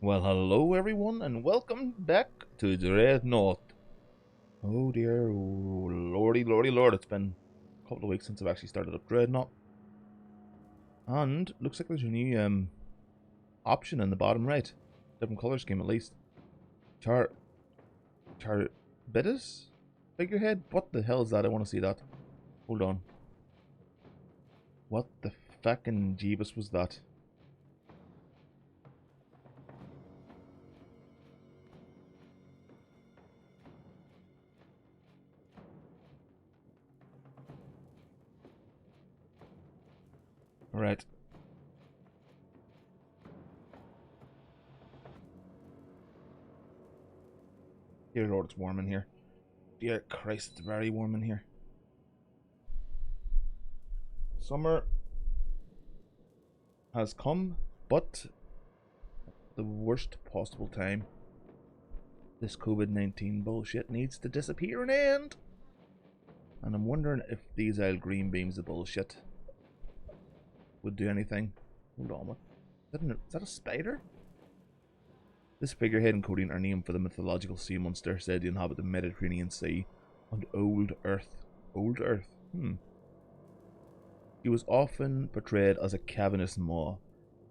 Well, hello everyone, and welcome back to Dreadnought. Oh dear, oh, lordy, lordy, lord, it's been a couple of weeks since I've actually started up Dreadnought. And looks like there's a new option in the bottom right. Different colour scheme at least. Charbitis? Figurehead? What the hell is that? I want to see that. Hold on. What the fucking Jeebus was that? Alright. Dear Lord, it's warm in here. Dear Christ, it's very warm in here. Summer has come, but the worst possible time. This COVID-19 bullshit needs to disappear and end. And I'm wondering if these Isle green beams of bullshit would do anything. Hold on, what? Is that a spider? This figurehead and coating are named for the mythological sea monster said to inhabit the Mediterranean Sea on Old Earth. Old Earth? He was often portrayed as a cavernous maw,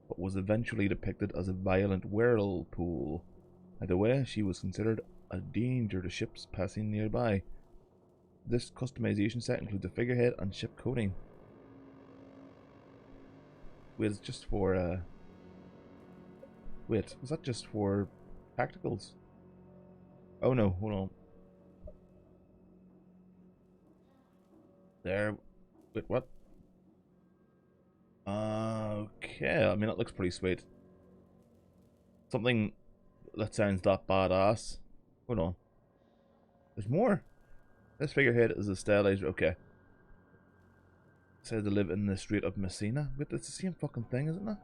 but was eventually depicted as a violent whirlpool. Either way, she was considered a danger to ships passing nearby. This customization set includes a figurehead and ship coating. Wait, it's just for wait, was that just for tacticals? Oh no, hold on. There. Wait, what? Okay, I mean, that looks pretty sweet. Something that sounds that badass. Hold on. There's more. This figurehead is a stylized. Okay. Said to live in the Strait of Messina. Wait, it's the same fucking thing, isn't it?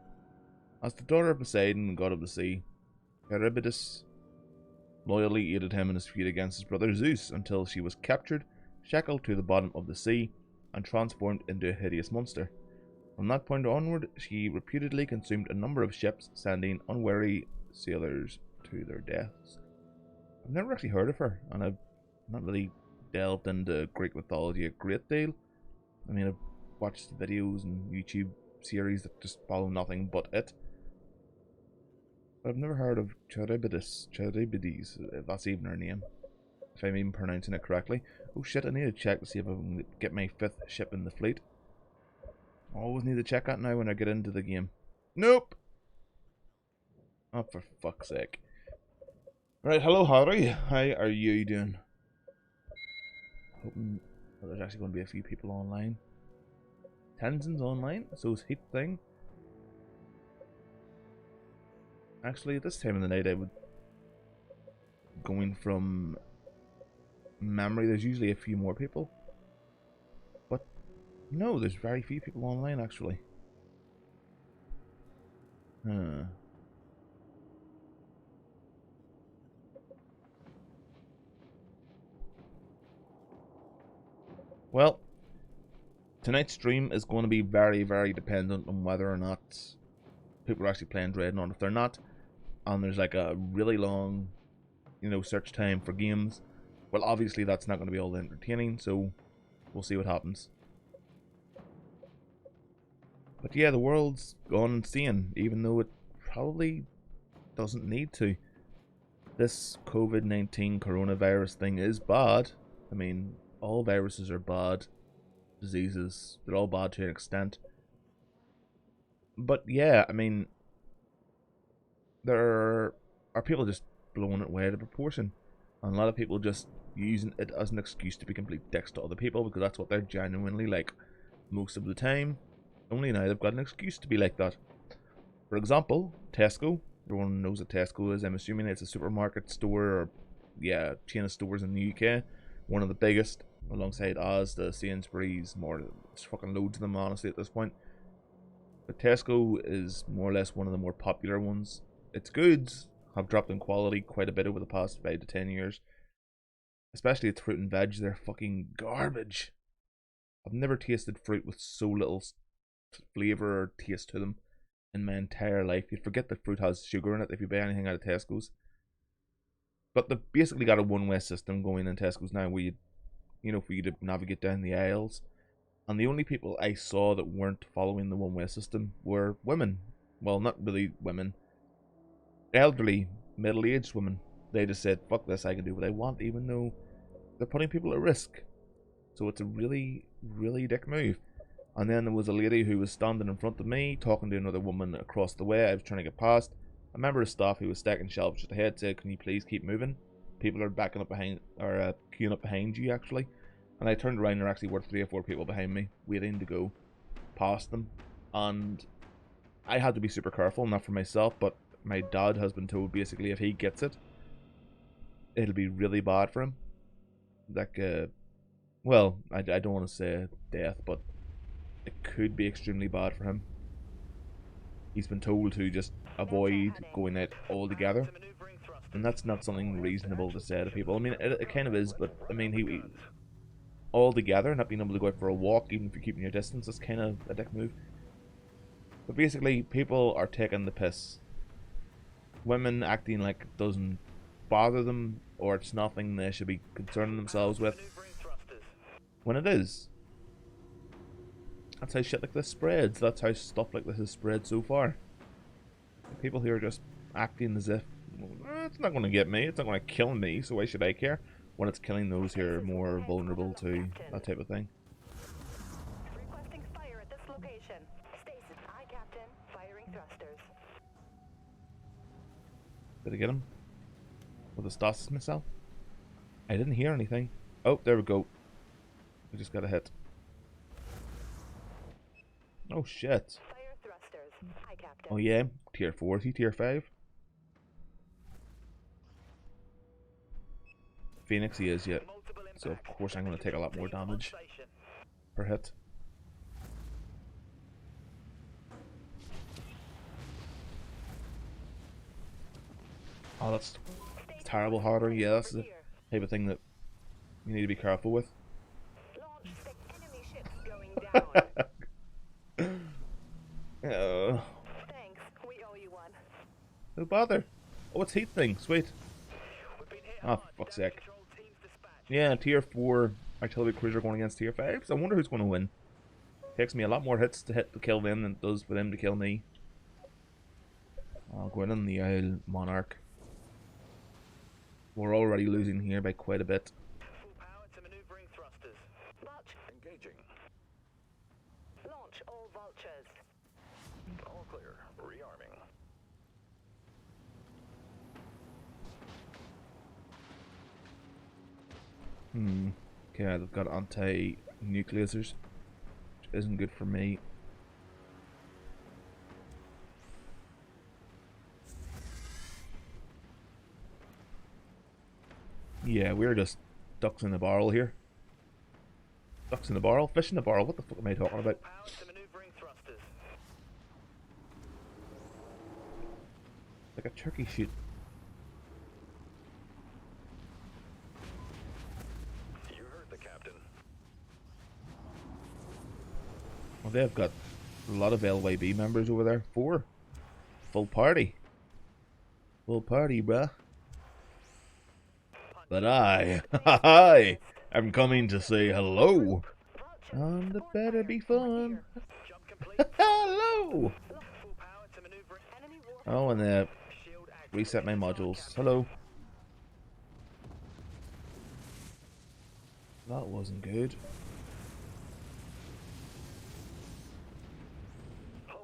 As the daughter of Poseidon, god of the sea, Charybdis loyally aided him in his feud against his brother Zeus until she was captured, shackled to the bottom of the sea, and transformed into a hideous monster. From that point onward, she reputedly consumed a number of ships, sending unwary sailors to their deaths. I've never actually heard of her, and I've not really delved into Greek mythology a great deal. I mean, I've watched videos and YouTube series that just follow nothing but it. But I've never heard of Charybdis, if that's even her name. If I'm even pronouncing it correctly. Oh shit, I need to check to see if I can get my 5th ship in the fleet. I always need to check that now when I get into the game. Nope! Oh, for fuck's sake. Right, hello Harry. How are you doing? Hoping there's actually going to be a few people online. Tenzin's online, so is Heat Thing. Actually, at this time of the night, I would... Going from memory, there's usually a few more people. But, no, there's very few people online, actually. Well, tonight's stream is going to be very, very dependent on whether or not people are actually playing Dreadnought. If they're not, and there's like a really long, search time for games, well, obviously that's not going to be all entertaining, so we'll see what happens. But yeah, the world's gone insane, even though it probably doesn't need to. This COVID-19 coronavirus thing is bad. I mean, all viruses are bad. Diseases, they're all bad to an extent. But yeah, I mean, there are people just blowing it way out of proportion. And a lot of people just using it as an excuse to be complete dicks to other people because that's what they're genuinely like most of the time. Only now they've got an excuse to be like that. For example, Tesco. Everyone knows what Tesco is. I'm assuming it's a supermarket store or, yeah, chain of stores in the UK. One of the biggest, alongside Asda, Sainsbury's, more. There's fucking loads of them, honestly, at this point. But Tesco is more or less one of the more popular ones. Its goods have dropped in quality quite a bit over the past 5 to 10 years. Especially its fruit and veg, they're fucking garbage. I've never tasted fruit with so little flavour or taste to them. in my entire life. You'd forget that fruit has sugar in it if you buy anything out of Tesco's. But they've basically got a one-way system going in Tesco's now where for you to navigate down the aisles. And the only people I saw that weren't following the one-way system were women. Well, not really women. Elderly, middle-aged women. They just said, fuck this, I can do what I want, even though they're putting people at risk. So it's a really, really dick move. And then there was a lady who was standing in front of me, talking to another woman across the way. I was trying to get past. A member of staff who was stacking shelves just ahead said, can you please keep moving? People are backing up behind, or queuing up behind you, actually. And I turned around and there actually were 3 or 4 people behind me, waiting to go past them. And I had to be super careful, not for myself, but my dad has been told basically if he gets it, it'll be really bad for him. Like, well, I don't want to say death, but it could be extremely bad for him. He's been told to just avoid going out altogether. And that's not something reasonable to say to people. I mean, it kind of is, but I mean, he all together, not being able to go out for a walk, even if you're keeping your distance, is kind of a dick move. But basically, people are taking the piss. Women acting like it doesn't bother them, or it's nothing they should be concerning themselves with, when it is. That's how shit like this spreads. That's how stuff like this has spread so far. People here are just acting as if it's not going to get me, it's not going to kill me, so why should I care? When it's killing those who are more vulnerable to that type of thing. Requesting fire at this location. Stasis, aye, Captain. Firing thrusters. Did I get him? With the stasis missile? I didn't hear anything. Oh, there we go. I just got a hit. Oh shit. Fire thrusters. Aye, Captain. Oh yeah, tier 4, is he tier 5? Phoenix he is yet. So of course I'm going to take a lot more damage per hit. Oh, that's terrible harder. Yeah, that's the type of thing that you need to be careful with. Launch enemy ships going down. Oh, Thanks, we owe you one. no bother. Oh, it's heat thing. Sweet. Oh, fuck's sake. Yeah, tier 4 artillery cruiser going against tier 5s. I wonder who's going to win. Takes me a lot more hits to kill them than it does for them to kill me. I'll go in on the Isle Monarch. We're already losing here by quite a bit. Full power to maneuvering thrusters. Vulture. Engaging. Launch all vultures. All clear. Rearming. Okay, they've got anti-nucleusers, which isn't good for me. Yeah, we're just ducks in a barrel here. Ducks in a barrel? Fish in a barrel? What the fuck am I talking about? Power to maneuvering thrusters. Like a turkey shoot. You heard the captain. Well, they've got a lot of LYB members over there. 4. Full party. Full party, bruh. But I am coming to say hello. And it better be fun. Jump complete. Hello. Full power to maneuvering enemy war. Oh, and Shield active. reset my modules. Hello. That wasn't good.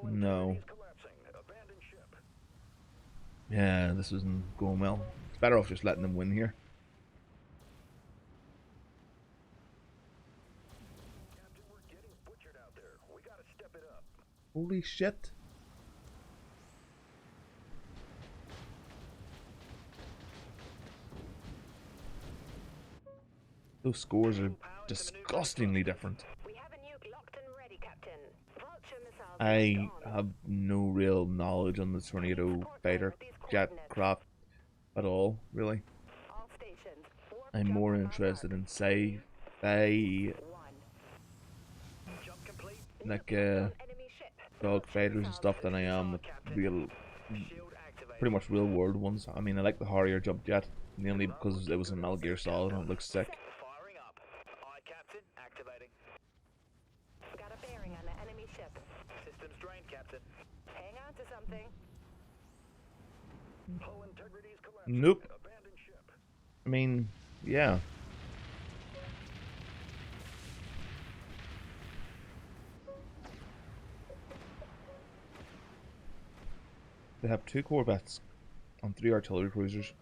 No. Collapsing. Abandoned ship. Yeah, this isn't going well. It's better off just letting them win here. Captain, we're getting butchered out there. We gotta step it up. Holy shit. Those scores are disgustingly different. We have a nuke locked and ready, Captain. Vulture missiles. I on. have no real knowledge on the Tornado fighter jet craft at all, really. All stations. Warp I'm jump more on interested alert. in sci-fi, One. Jump complete. like Nuke locked on enemy ship. dogfighters and stuff than I am with real, Shield activated. pretty much real world ones. I mean, I like the Harrier jump jet mainly because it was in Metal Gear Solid and it looks sick. Firing up. Aye, Captain. Activating. Got a bearing on the enemy ship. Systems drained, Captain. Hang on to something. Hull integrity's collapsing. Nope. Abandoned ship. I mean, yeah. They have 2 corvettes and 3 artillery cruisers.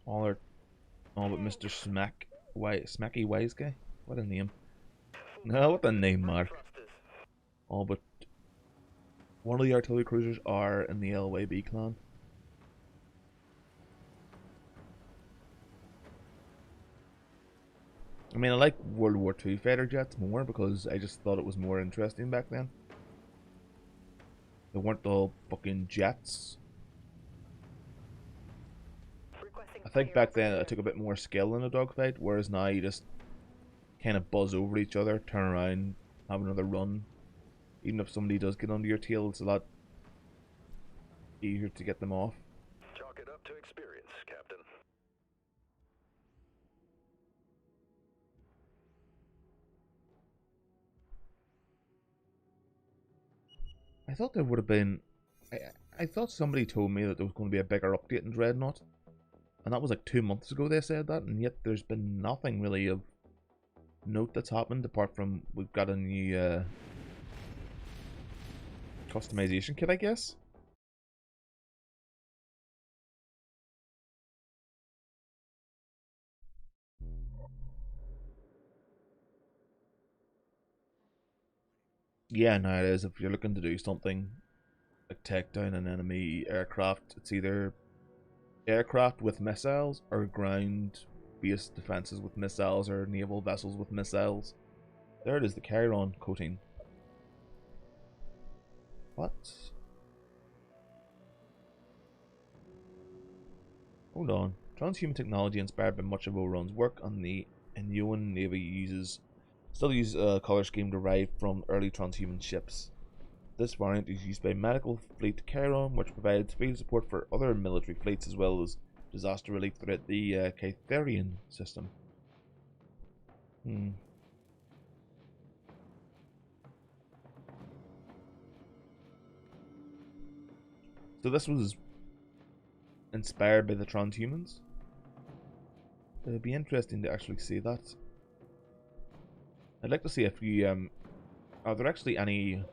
All but Mr. Smacky Wise Guy? What a name. No, what a name, Mark. Thrusters. All but one of the artillery cruisers are in the LYB clan. I mean, I like World War II fighter jets more because I just thought it was more interesting back then. They weren't all fucking jets. Requesting I think fire back then over it took a bit more skill in a dogfight, whereas now you just kind of buzz over each other, turn around, have another run. Even if somebody does get under your tail, it's a lot easier to get them off. Chalk it up to experience, Captain. I thought there would have been... I thought somebody told me that there was going to be a bigger update in Dreadnought. And that was like 2 months ago they said that, and yet there's been nothing really of note that's happened apart from we've got a new customization kit, I guess. Yeah, no, it is. If you're looking to do something like take down an enemy aircraft, it's either aircraft with missiles or ground-based defenses with missiles or naval vessels with missiles. There it is, the Chiron coating. What? Hold on. Transhuman technology inspired by much of O'Ron's work on the Inuan Navy still uses a color scheme derived from early transhuman ships. This variant is used by Medical Fleet Chiron, which provides field support for other military fleets as well as disaster relief throughout the Kytherian system. So this was inspired by the transhumans? It would be interesting to actually see that. I'd like to see if you are there actually any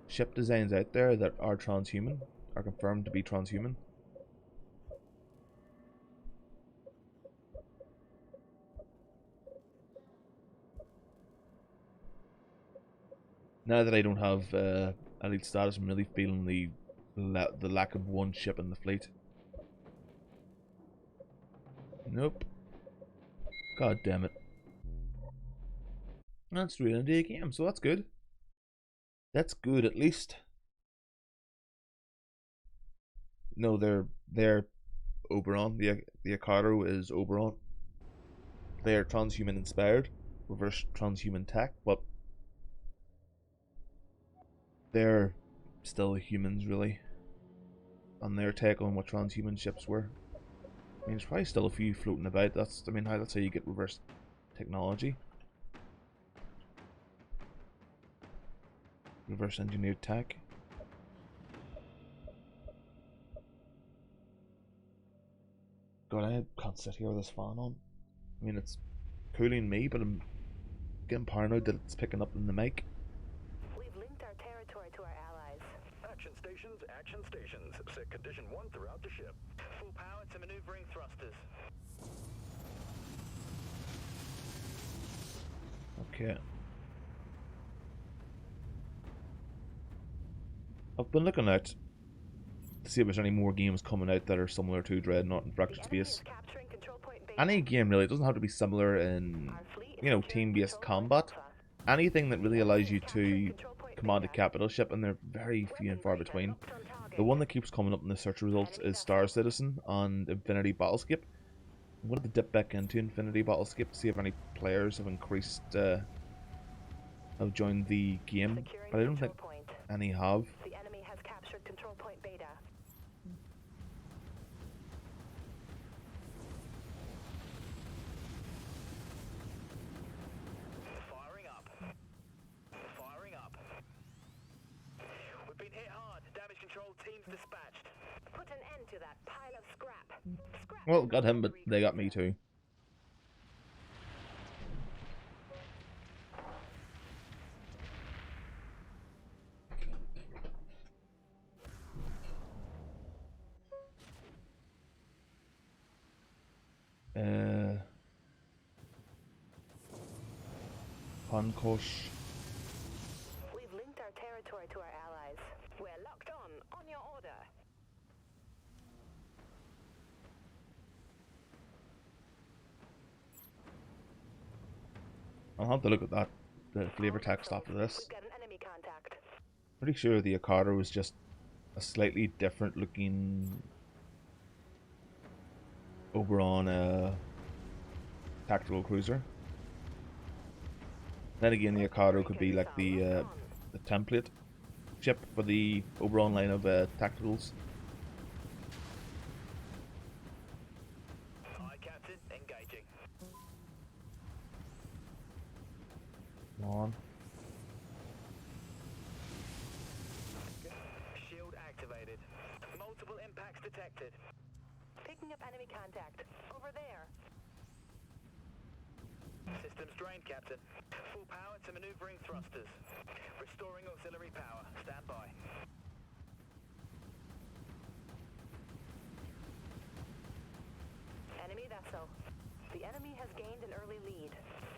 ship designs out there that are transhuman, are confirmed to be transhuman? Now that I don't have elite status, I'm really feeling the lack of one ship in the fleet. Nope. God damn it. That's really a game, so that's good. That's good at least. No, they're Oberon. The Akaro is Oberon. They're transhuman inspired, reverse transhuman tech, but they're still humans really. And their take on what transhuman ships were. I mean, there's probably still a few floating about. That's how you get reverse technology. Reverse engineered tech. God, I can't sit here with this fan on. I mean, it's cooling me, but I'm getting paranoid that it's picking up in the mic. We've linked our territory to our allies. Action stations, action stations. Set condition 1 throughout the ship. Full power to maneuvering thrusters. Okay. I've been looking out to see if there's any more games coming out that are similar to Dreadnought and Fractured Space. Any game really, it doesn't have to be similar in, team-based combat. Anything that really allows you to command a capital ship, and they're very few and far between. The one that keeps coming up in the search results is Star Citizen and Infinity Battleship. wanted to dip back into Infinity Battlescape to see if any players have increased, have joined the game, Securing but I don't control think point. any have. The enemy has captured control point Beta. Firing up. Firing up. We've been hit hard. Damage control teams dispatched. Put an end to that pile of scrap. Scrap Well, is got him, but not they got me resource. too. Pankosh. We've linked our territory to our allies. We're locked on your order. I'll have to look at that, the flavor text after this. We've got an enemy contact. Pretty sure the Okada was just a slightly different looking Oberon tactical cruiser. Then again, the Okada could be like the template ship for the Oberon line of tacticals. Aye, Captain. Engaging. Come on. Shield activated. Multiple impacts detected. Picking up enemy contact. Over there. Systems drained, Captain. Full power to maneuvering thrusters. Restoring auxiliary power. Stand by. Enemy vessel. The enemy has gained an early lead.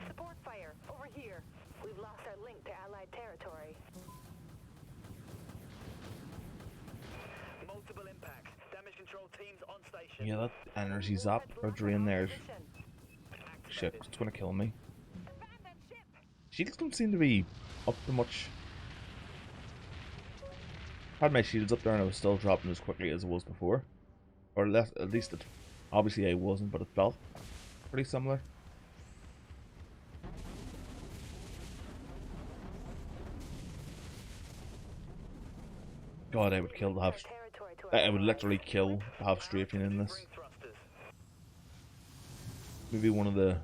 Support fire. Over here. We've lost our link to Allied territory. Multiple impacts. Damage control teams on station. Yeah, that energy zap or drain there. Shit, Activated. it's gonna kill me. Abandon ship. Shields don't seem to be up to much. Had my shields up there and I was still dropping as quickly as it was before. Or less, at least it, obviously I wasn't, but it felt pretty similar. God, I would kill to have, Territory to our I would allies. literally kill to have strafing in this. Maneuvering thrusters. Maybe one of the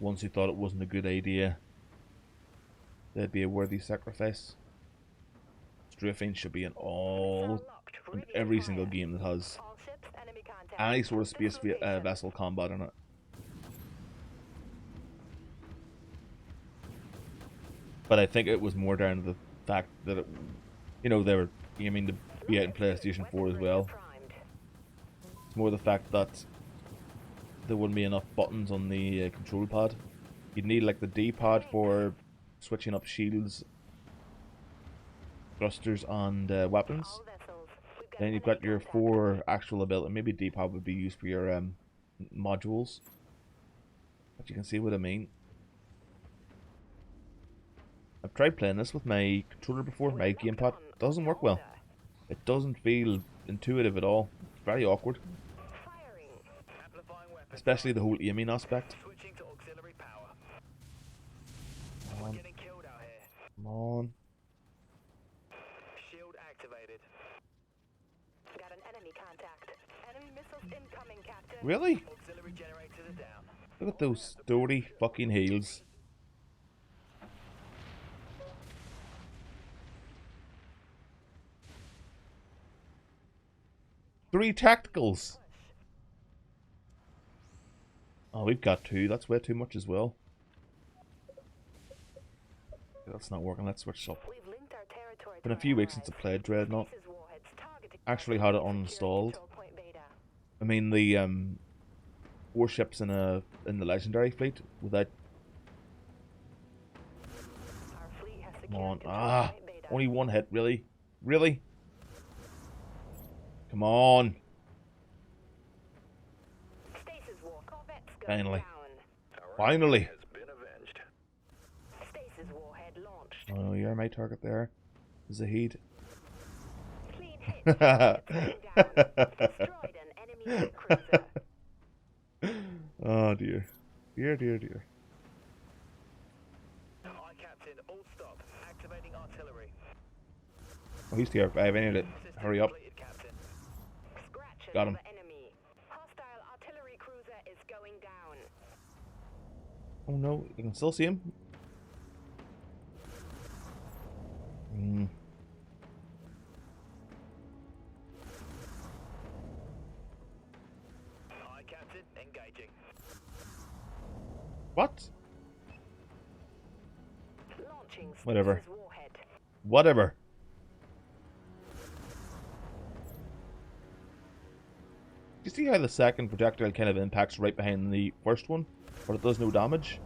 ones who thought it wasn't a good idea. They'd be a worthy sacrifice. Strafing should be in all, in every single game that has All ships, enemy contact. any sort of This space location. vessel combat in it. But I think it was more down to the fact that it, you know, they were aiming to be out in PlayStation 4 as well. Primed. It's more the fact that there wouldn't be enough buttons on the control pad. You'd need like the D-pad for switching up shields, thrusters, and weapons. All vessels. We've got Then an you've got enemy your contact. 4 actual ability. Maybe D-pad would be used for your modules. But you can see what I mean. I've tried playing this with my controller before, my gamepad. It doesn't work well. It doesn't feel intuitive at all. It's very awkward. Firing. Amplifying weapons. Especially the whole aiming aspect. Switching to auxiliary power. Come We're on, getting killed out here. come on. Shield activated. Got an enemy contact. Enemy missiles incoming, Captain. Really? Auxiliary generators are down. Look at those sturdy fucking heels. Three tacticals. Oh, we've got 2. That's way too much as well. That's not working. Let's switch up. We've linked our territory Been a to few our weeks since I allies. played Dreadnought. Space's warheads targeting Actually had it securing uninstalled. control point Beta. I mean the 4 ships in the legendary fleet without. Our fleet has Come secured on. control Ah, point Beta. only 1 hit. Really, really. Come on. Stasis war. Corvettes going Finally. down. Our Finally. enemy has been avenged. Stasis warhead launched. Oh, you're my target there. Zahid. Clean hit. Targets going down. Destroyed an enemy cruiser. Oh dear. Dear, dear, dear. Aye, Captain. All stop. Activating artillery. Oh, he's tier 5. I need to System hurry up. completed, Captain. Scratches Got of him. the enemy. Hostile artillery cruiser is going down. Oh no, you can still see him. Hmm. Aye, Captain. Engaging. What? Launching Whatever. Stasis warhead. Whatever. You see how the second projectile kind of impacts right behind the first one, but it does no damage?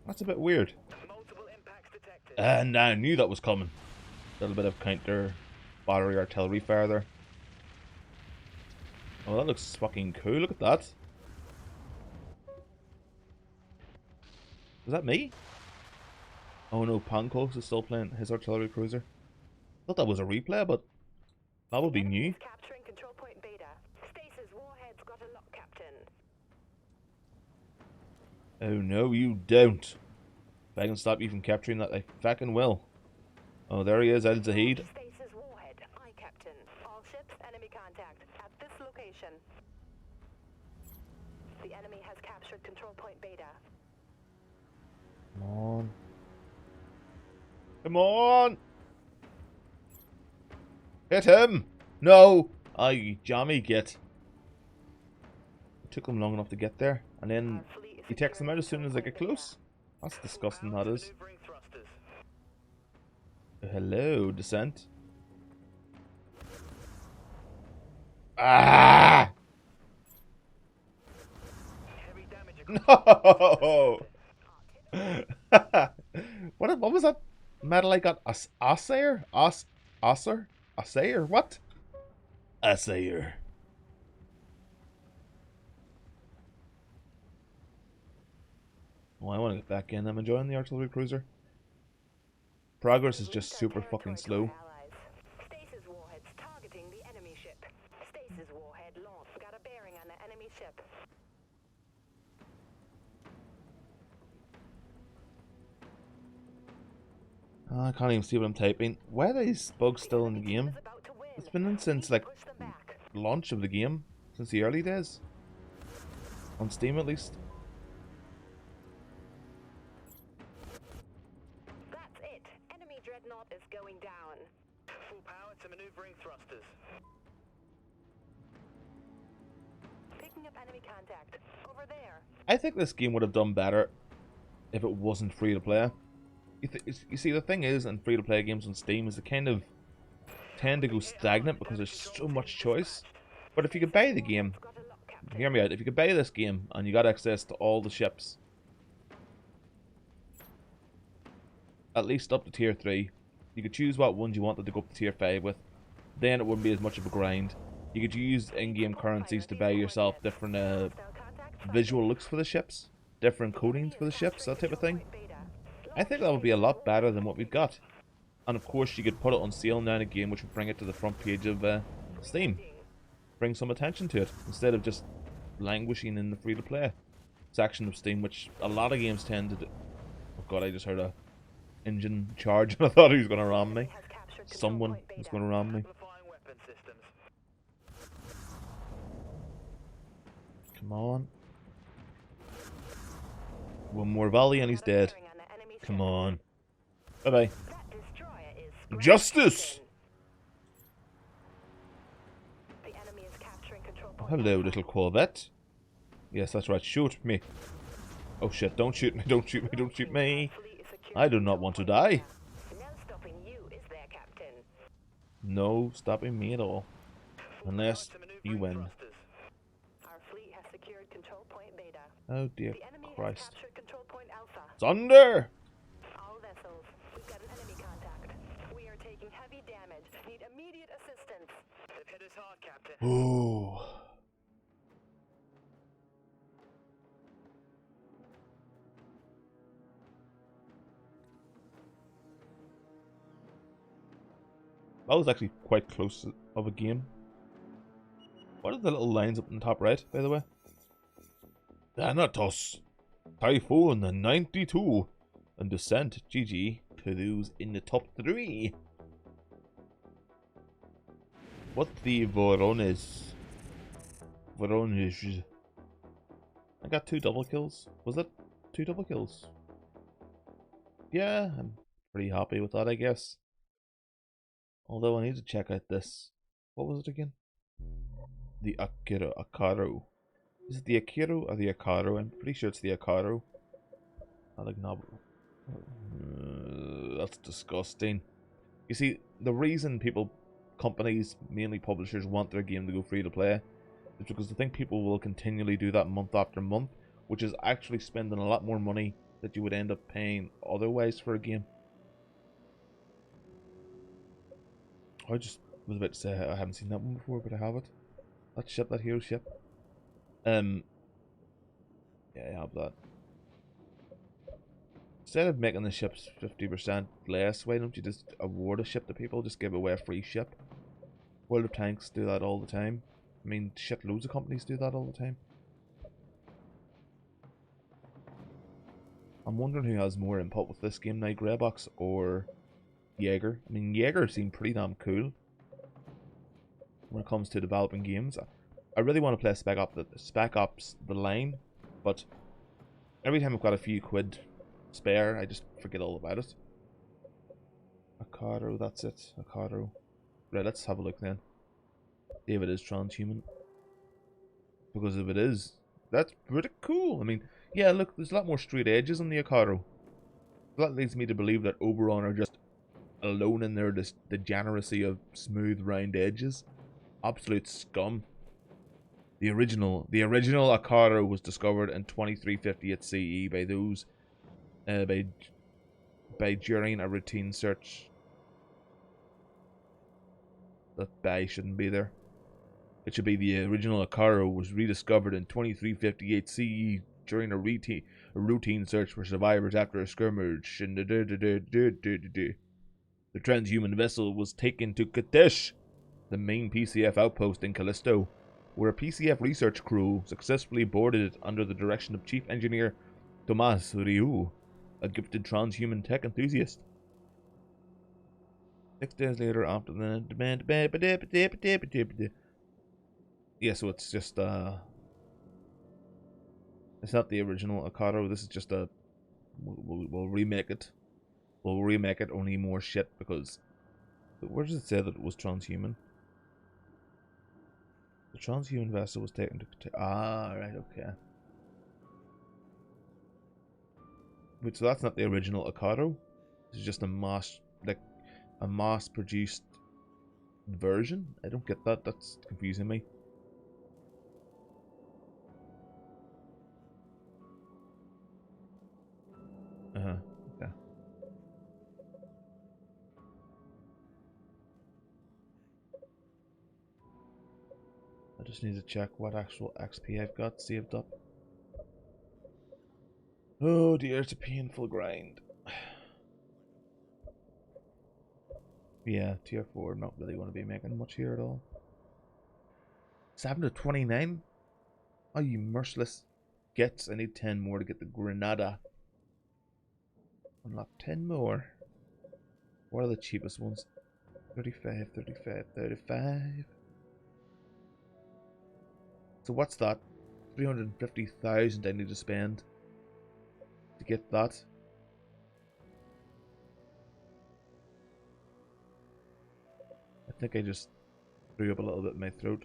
That's a bit weird. Multiple impacts detected. And I knew that was coming. A little bit of counter battery artillery fire there. Oh, that looks fucking cool. Look at that. Is that me? Oh no, Pankos is still playing his artillery cruiser. Thought that was a replay, but that would be Enemy new. is capturing control point beta. Stasis warhead's got a lock, Captain. Oh no, you don't. If I can stop you from capturing that, I fucking will. Oh, there he is, Al Zahid. Stasis warhead. Aye, Captain. All ships, enemy contact at this location. The enemy has captured control point beta. Come on. Come on! Hit him! No! Ah, you jammy git. It took him long enough to get there, and then Our fleet is he takes them out as soon as they get securing close. That's disgusting, that is. Maneuvering thrusters. Hello, Descent. Ah! Heavy damage across. No! What was that medal I got? Assayer? Asser? Assayer? What? Assayer. Well, I want to get back in. I'm enjoying the artillery cruiser. Progress is just super fucking slow. Stasis warheads targeting the enemy ship. Stasis warhead launch. Got a bearing on the enemy ship. I can't even see what I'm typing. Why are these bugs still in the game? It's been in since like launch of the game, since the early days. On Steam at least. That's it. Enemy dreadnought is going down. Full power to maneuvering thrusters. Picking up enemy contact. Over there. I think this game would have done better if it wasn't free to play. You see, the thing is, in free to play games on Steam, is they kind of tend to go stagnant because there's so much choice. But if you could buy the game, Got a lock, Captain. hear me out, if you could buy this game and you got access to all the ships, at least up to tier 3, you could choose what ones you wanted to go up to tier 5 with, then it wouldn't be as much of a grind. You could use in-game currencies to buy yourself different visual looks for the ships, different coatings for the ships, that type of thing. I think that would be a lot better than what we've got. And of course you could put it on sale now in a game, which would bring it to the front page of Steam. Bring some attention to it, instead of just languishing in the free-to-play section of Steam, which a lot of games tend to do. Oh god, I just heard a engine charge and I thought he was going to ram me. Someone was going to ram me. Amplifying weapon systems. Come on. One more volley and he's dead. Come on. Bye-bye. Justice! Oh, hello, little Corvette. Yes, that's right. Shoot me. Oh shit, don't shoot me, don't shoot me, don't shoot me. I do not want to die. No stopping me at all. Unless you win. Our fleet has secured control point beta. Oh dear The enemy has Christ. captured control point alpha. Thunder! All vessels, we've got an enemy contact. We are taking heavy damage. Need immediate assistance. They've hit us hard, Captain. Ooh. That was actually quite close of a game. What are the little lines up in the top right, by the way? Thanatos, Typhoon 92, and Descent GG to those in the top 3. What the Voronezh? Voronezh. I got 2 double kills. Was that 2 double kills? Yeah, I'm pretty happy with that, I guess. Although I need to check out this. What was it again? The Akaro. Is it the Akiro or the Akaro? I'm pretty sure it's the Akaro. That's disgusting. You see, the reason companies, mainly publishers, want their game to go free to play is because they think people will continually do that month after month, which is actually spending a lot more money that you would end up paying otherwise for a game. I just was about to say I haven't seen that one before, but I have it. That ship, that hero ship. Yeah, I have that. Instead of making the ships 50% less, why don't you just award a ship to people? Just give away a free ship. World of Tanks do that all the time. I mean, shit, loads of companies do that all the time. I'm wondering who has more input with this game now, Greybox or Jaeger. I mean, Jaeger seemed pretty damn cool when it comes to developing games. I really want to play Spec Ops The Line, but every time I've got a few quid spare, I just forget all about it. Akaro, that's it. Akaro. Right, let's have a look then. If it is transhuman. Because if it is, that's pretty cool. I mean, yeah, look, there's a lot more straight edges on the Akaro. That leads me to believe that Oberon are just alone in their degeneracy of smooth, round edges. Absolute scum. The original Akaro was discovered in 2358 CE by those by during a routine search. That by shouldn't be there. It should be the original Akaro was rediscovered in 2358 CE during a routine search for survivors after a skirmish. The transhuman vessel was taken to Katesh, the main PCF outpost in Callisto, where a PCF research crew successfully boarded it under the direction of Chief Engineer Tomas Ryu, a gifted transhuman tech enthusiast. 6 days later, after the yeah, so it's just it's not the original Akaro. This is just a we'll remake it. We'll remake it, only more shit, because where does it say that it was transhuman? The transhuman vessel was taken to right, okay. Wait, so that's not the original Akaro? This is just a mass-produced version? I don't get that. That's confusing me. Okay. I just need to check what actual XP I've got saved up. Oh dear, it's a painful grind. Yeah, tier 4, not really going to be making much here at all. 7 to 29? Oh, you merciless gets. I need 10 more to get the Granada. Unlock 10 more. What are the cheapest ones? 35, 35, 35. So what's that? 350,000 I need to spend to get that. I think I just threw up a little bit in my throat.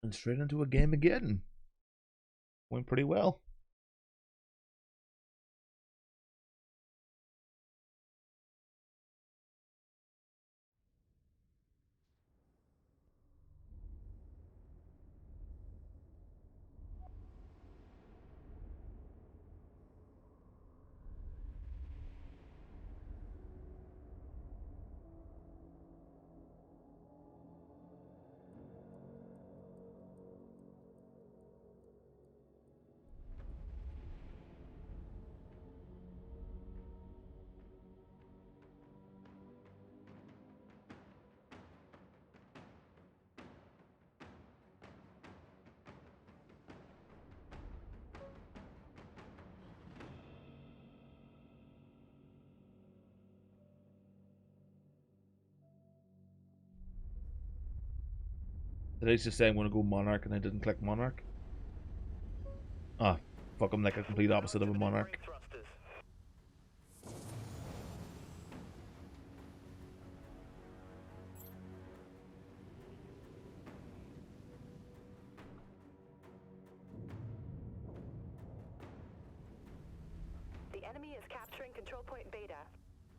And straight into a game again. Went pretty well. Did I just say I'm going to go Monarch and I didn't click Monarch? Ah, fuck, I'm like a complete opposite of a Monarch. Thrusters. The enemy is capturing control point Beta.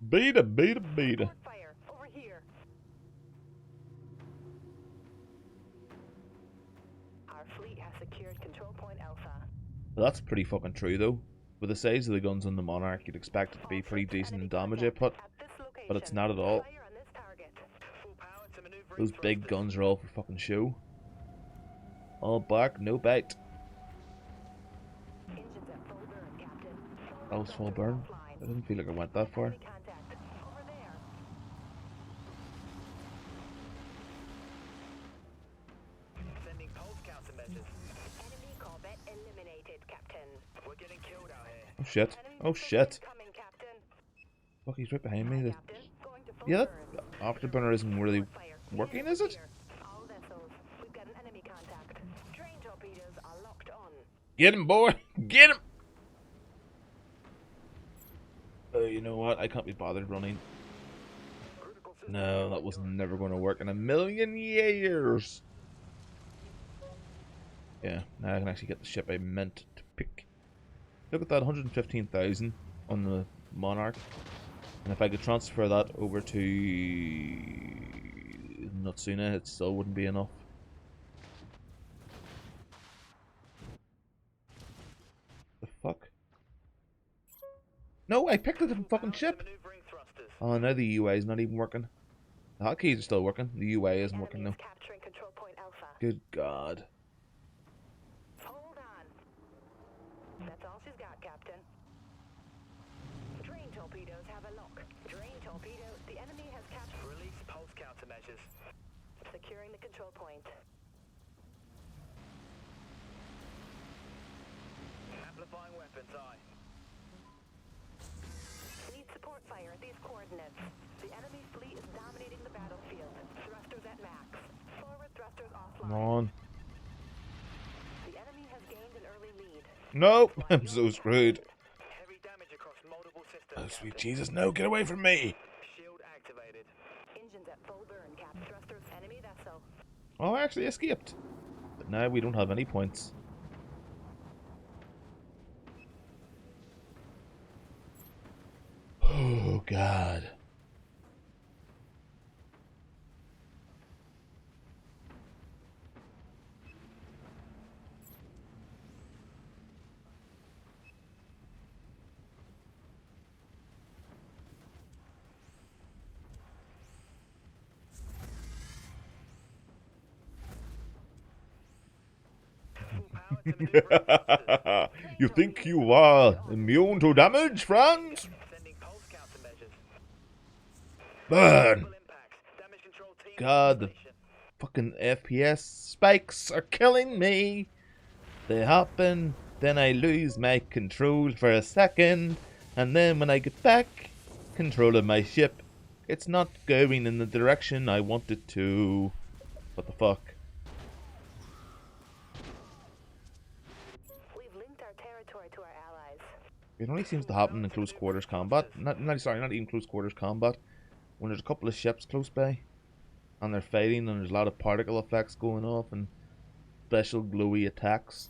Beta, beta, beta. Support fire over here. Our fleet has secured control point Alpha. Well, that's pretty fucking true though. With the size of the guns on the Monarch, you'd expect it to be pretty decent in damage output, but it's not at all. Fire on this target. Full power to maneuvering Those big thrusters. guns are all for fucking show. All bark, no bite. Engines at full burn, Captain. That was full burn. I didn't feel like I went that far. Enemy contact. Over there. Sending pulse countermeasures. Enemy corvette eliminated, Captain. We're getting killed out here. Oh shit. Enemy Oh missile shit. incoming, Captain. Fuck, he's right behind me. Hi, The- Captain. Going to full Yeah, burn. that afterburner isn't really Fire. working, Unit is it? here. All vessels. We've got an enemy contact. Train torpedoes are locked on. Get him, boy! Get him! You know what? I can't be bothered running. Critical system No, that was never going to work in a million years. Yeah, now I can actually get the ship I meant to pick. Look at that, 115,000 on the Monarch. And if I could transfer that over to Natsuna, it still wouldn't be enough. The fuck? No, I picked a different fucking ship! maneuvering thrusters. Oh, now the UI is not even working. The hotkeys are still working. The UI isn't working Enemy though. is capturing control point Alpha. Good God. Hold on. That's all she's got, Captain. Drain torpedoes have a lock. Drain torpedo. The enemy has captured. Release pulse countermeasures. Securing the control point. Amplifying weapons, aye. Need support fire at these coordinates. The enemy fleet is dominating the battlefield. Thrusters at max. Forward thrusters Come offline. on. The enemy has gained an early lead. Nope, I'm so screwed. Heavy damage across multiple systems. Oh, sweet Captain. Jesus, no, get away from me! Shield activated. Engines at full burn, Cap. Thrusters enemy vessel. Oh, I actually escaped. But now we don't have any points. Oh, God. Full power to maneuvering thrusters. You think you are immune to damage, Franz? Sending pulse countermeasures. Burn! Full impacts. Damage control team. God, the on station. fucking FPS spikes are killing me. They happen, then I lose my control for a second, and then when I get back, control of my ship, it's not going in the direction I want it to. What the fuck? We've linked our territory to our allies. It only seems to happen in close quarters combat. Not even close quarters combat. When there's a couple of ships close by, and they're fighting, and there's a lot of particle effects going off, and special glowy attacks.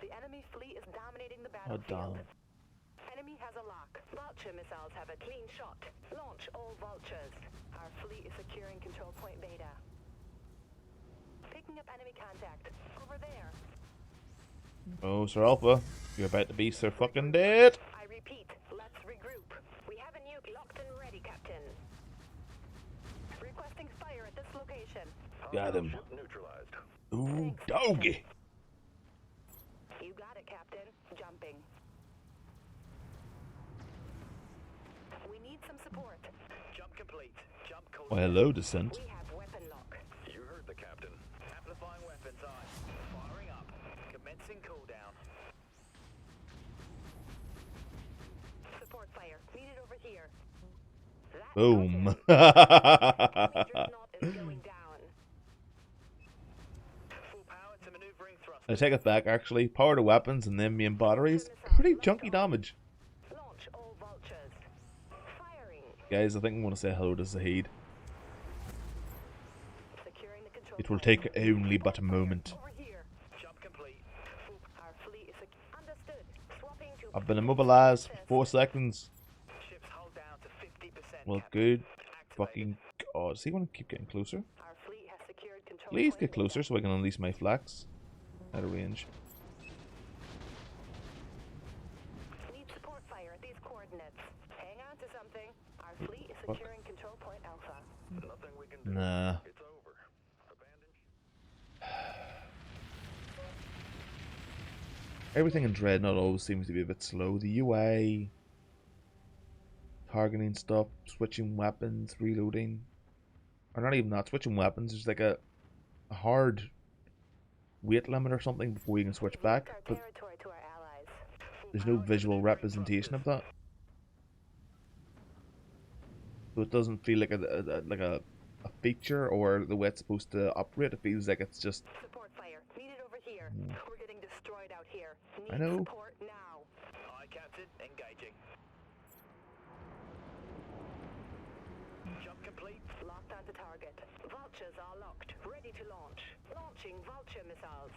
The enemy fleet is dominating the Oh, battlefield. damn. Enemy has a lock. Vulture missiles have a clean shot. Launch all vultures. Our fleet is securing control point Beta. Picking up enemy contact. Over there. Oh, Sir Alpha, you're about to be Sir fucking dead. I repeat, let's regroup. We have a nuke locked and ready, Captain. Requesting fire at this location. Got him. Neutralized. Ooh, doggy. You got it, Captain. Jumping. We need some support. Jump complete. Jump call. Well, hello, Descent. We have weapon lock. You heard the captain. Amplifying weapons, aye. Firing up. Commencing cooldown. Support fire. Needed over here. That Boom. does it. Enemy dreadnought is going down. I take it back, actually. Power to weapons and then main batteries. Pretty chunky damage. Launch all vultures. Firing. Guys, I think I want to say hello to Zahid. Securing the control It will point. take only but a moment. Over here. Jump complete. Our fleet is understood. Swapping to I've been immobilized for 4 seconds. Ships hull down to 50%. Well, Captain. good Activate. fucking god. Does he want to keep getting closer? Our fleet has secured control Please point get closer Beta. so I can unleash my flax. Out of range. Need support fire at these coordinates. Hang on to something. Our fleet is Fuck. securing control point Alpha. Nothing we can do. Nah. It's over. Abandon. Everything in Dreadnought always seems to be a bit slow. The UI, targeting stuff, switching weapons, reloading. Or not even that, switching weapons. There's like a hard weight limit or something before you can switch We've back. linked our But territory to our allies. there's no visual representation of that. So it doesn't feel like a feature or the way it's supposed to operate. It feels like it's just... Support fire. Needed over here. We're getting destroyed out here. Need I know. support now. Aye, Captain. Engaging. Jump complete. Locked onto target. Vultures are locked. Ready to launch. Launching vulture missiles.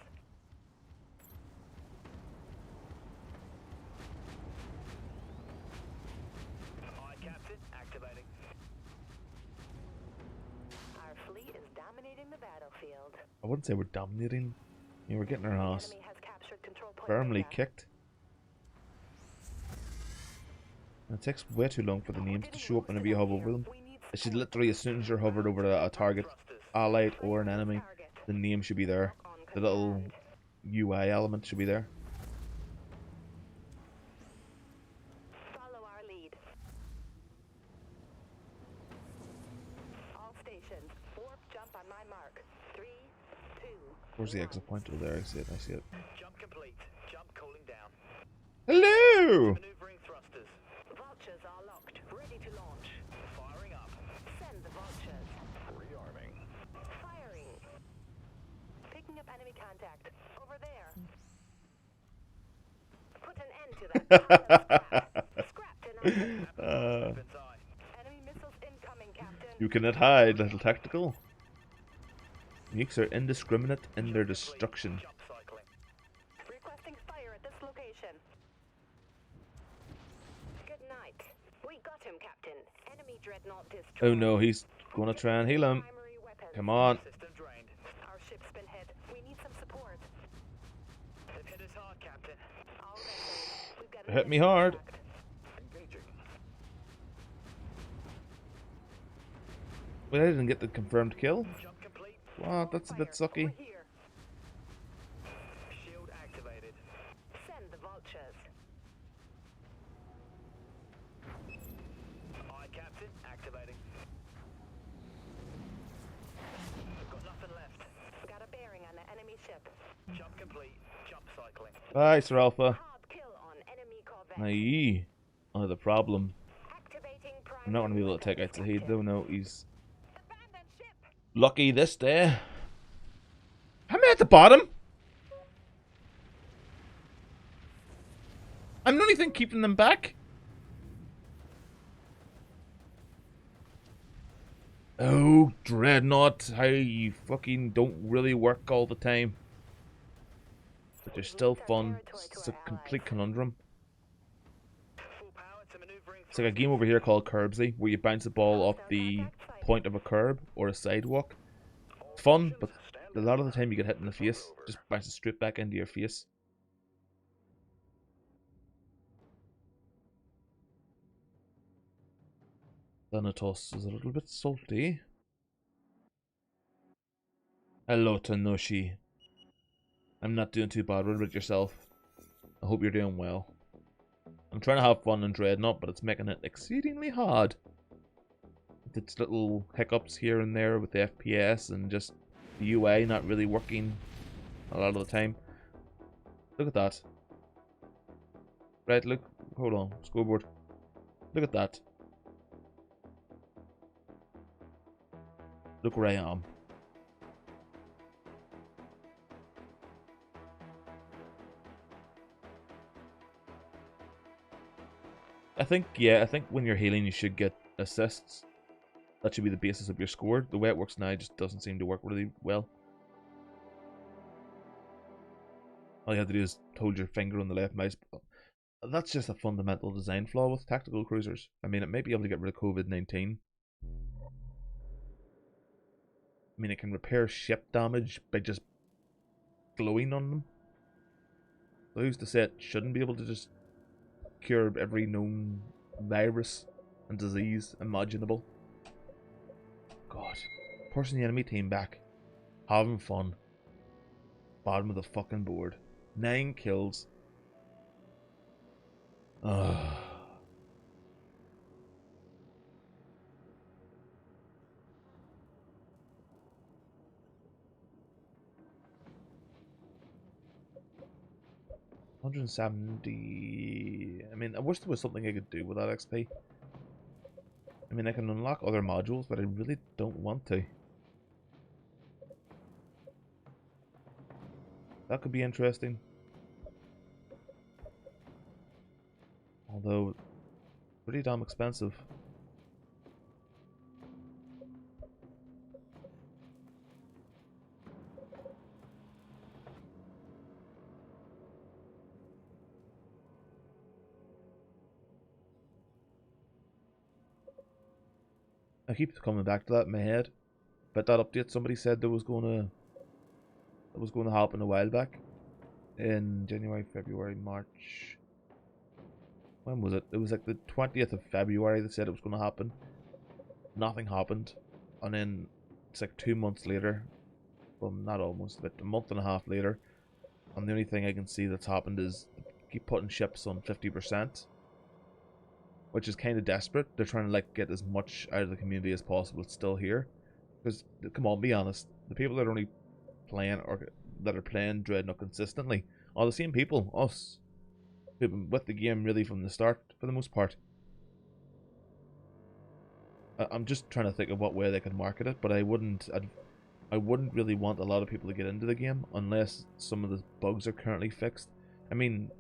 Aye, Captain. Activating. Our fleet is dominating the battlefield. I wouldn't say we're dominating. I mean, we're getting our The ass enemy has captured control point firmly Beta. kicked. And it takes way too long for the names to show up whenever you hover over them. We need It should support. literally, as soon as you're hovered over a target, Thrusters. allied or an enemy, Target. the name should be there. On The little command. UI element should be there. Follow our lead. All stations. Warp jump on my mark. 3, 2. Where's the exit point? Oh, there, I see it, I see it. Jump complete. Jump cooling down. Hello! Maneuvering thrusters. Vultures are locked. Ready to launch. Firing up. Send the vultures. Rearming. Firing. Picking up enemy contact. Over there. Put an end to that. pile of scrap. Scrap tonight. Weapons eye. Enemy missiles incoming, Captain. You cannot hide, little tactical. Nukes are indiscriminate in their destruction. Jump cycling. Requesting fire at this location. Good night. We got him, Captain. Enemy dreadnought destroyed. Oh no, he's gonna try and heal him. Primary weapons. Come on. System drained. Our ship's been hit. We need some support. They've hit us hard, Captain. All vessels. We've got an Hit me enemy hard. contact. Engaging. But I didn't get the confirmed kill. Jump complete. What? That's a bit Fire. sucky. Over here. Shield activated. Send the vultures. Aye, Captain. Activating. We've got nothing left. Got a bearing on the enemy ship. Jump complete. Jump cycling. Bye, Sir Alpha. Hard kill on enemy corvette. Aye. Oh, the problem. Activating primary I'm not gonna be able to take out weapons, Zahid though, Captain. no, he's Abandon ship. lucky this day. I'm at the bottom. I'm the only thing keeping them back. Oh, Dreadnought, how you fucking don't really work all the time. But they're still fun. It's a complete conundrum. Full power to maneuvering. It's like a game over here called Curbsy, where you bounce the ball off the point of a curb or a sidewalk. It's fun, but a lot of the time you get hit in the face. Just bounces straight back into your face. Thanatos is a little bit salty. Hello, Tanoshi. I'm not doing too bad. What about yourself? I hope you're doing well. I'm trying to have fun in Dreadnought, but it's making it exceedingly hard. With its little hiccups here and there with the FPS and just the UI not really working a lot of the time. Look at that. Right, look. Hold on. Scoreboard. Look at that. Look where I am. think when you're healing, you should get assists. That should be the basis of your score. The way it works now just doesn't seem to work really well. All you have to do is hold your finger on the left mouse. That's just a fundamental design flaw with tactical cruisers. I mean, it may be able to get rid of COVID-19. I mean, it can repair ship damage by just glowing on them. So who's to say it shouldn't be able to just cure every known virus and disease imaginable? God. Pushing the enemy team back. Having fun. Bottom of the fucking board. 9 kills. Ugh. $170. I mean, I wish there was something I could do with that XP. I mean, I can unlock other modules, but I really don't want to. That could be interesting. Although, pretty damn expensive. I keep coming back to that in my head. But that update somebody said that was going to happen a while back. In January, February, March. When was it? It was like the 20th of February they said it was going to happen. Nothing happened. And then it's like 2 months later. Well, not almost, but a month and a half later. And the only thing I can see that's happened is keep putting ships on 50%. Which is kind of desperate. They're trying to like get as much out of the community as possible. It's still here. Because, come on, be honest. The people that are only playing or that are playing Dreadnought consistently are the same people, us, who've been with the game really from the start for the most part. I'm just trying to think of what way they can market it, but I wouldn't really want a lot of people to get into the game unless some of the bugs are currently fixed. I mean,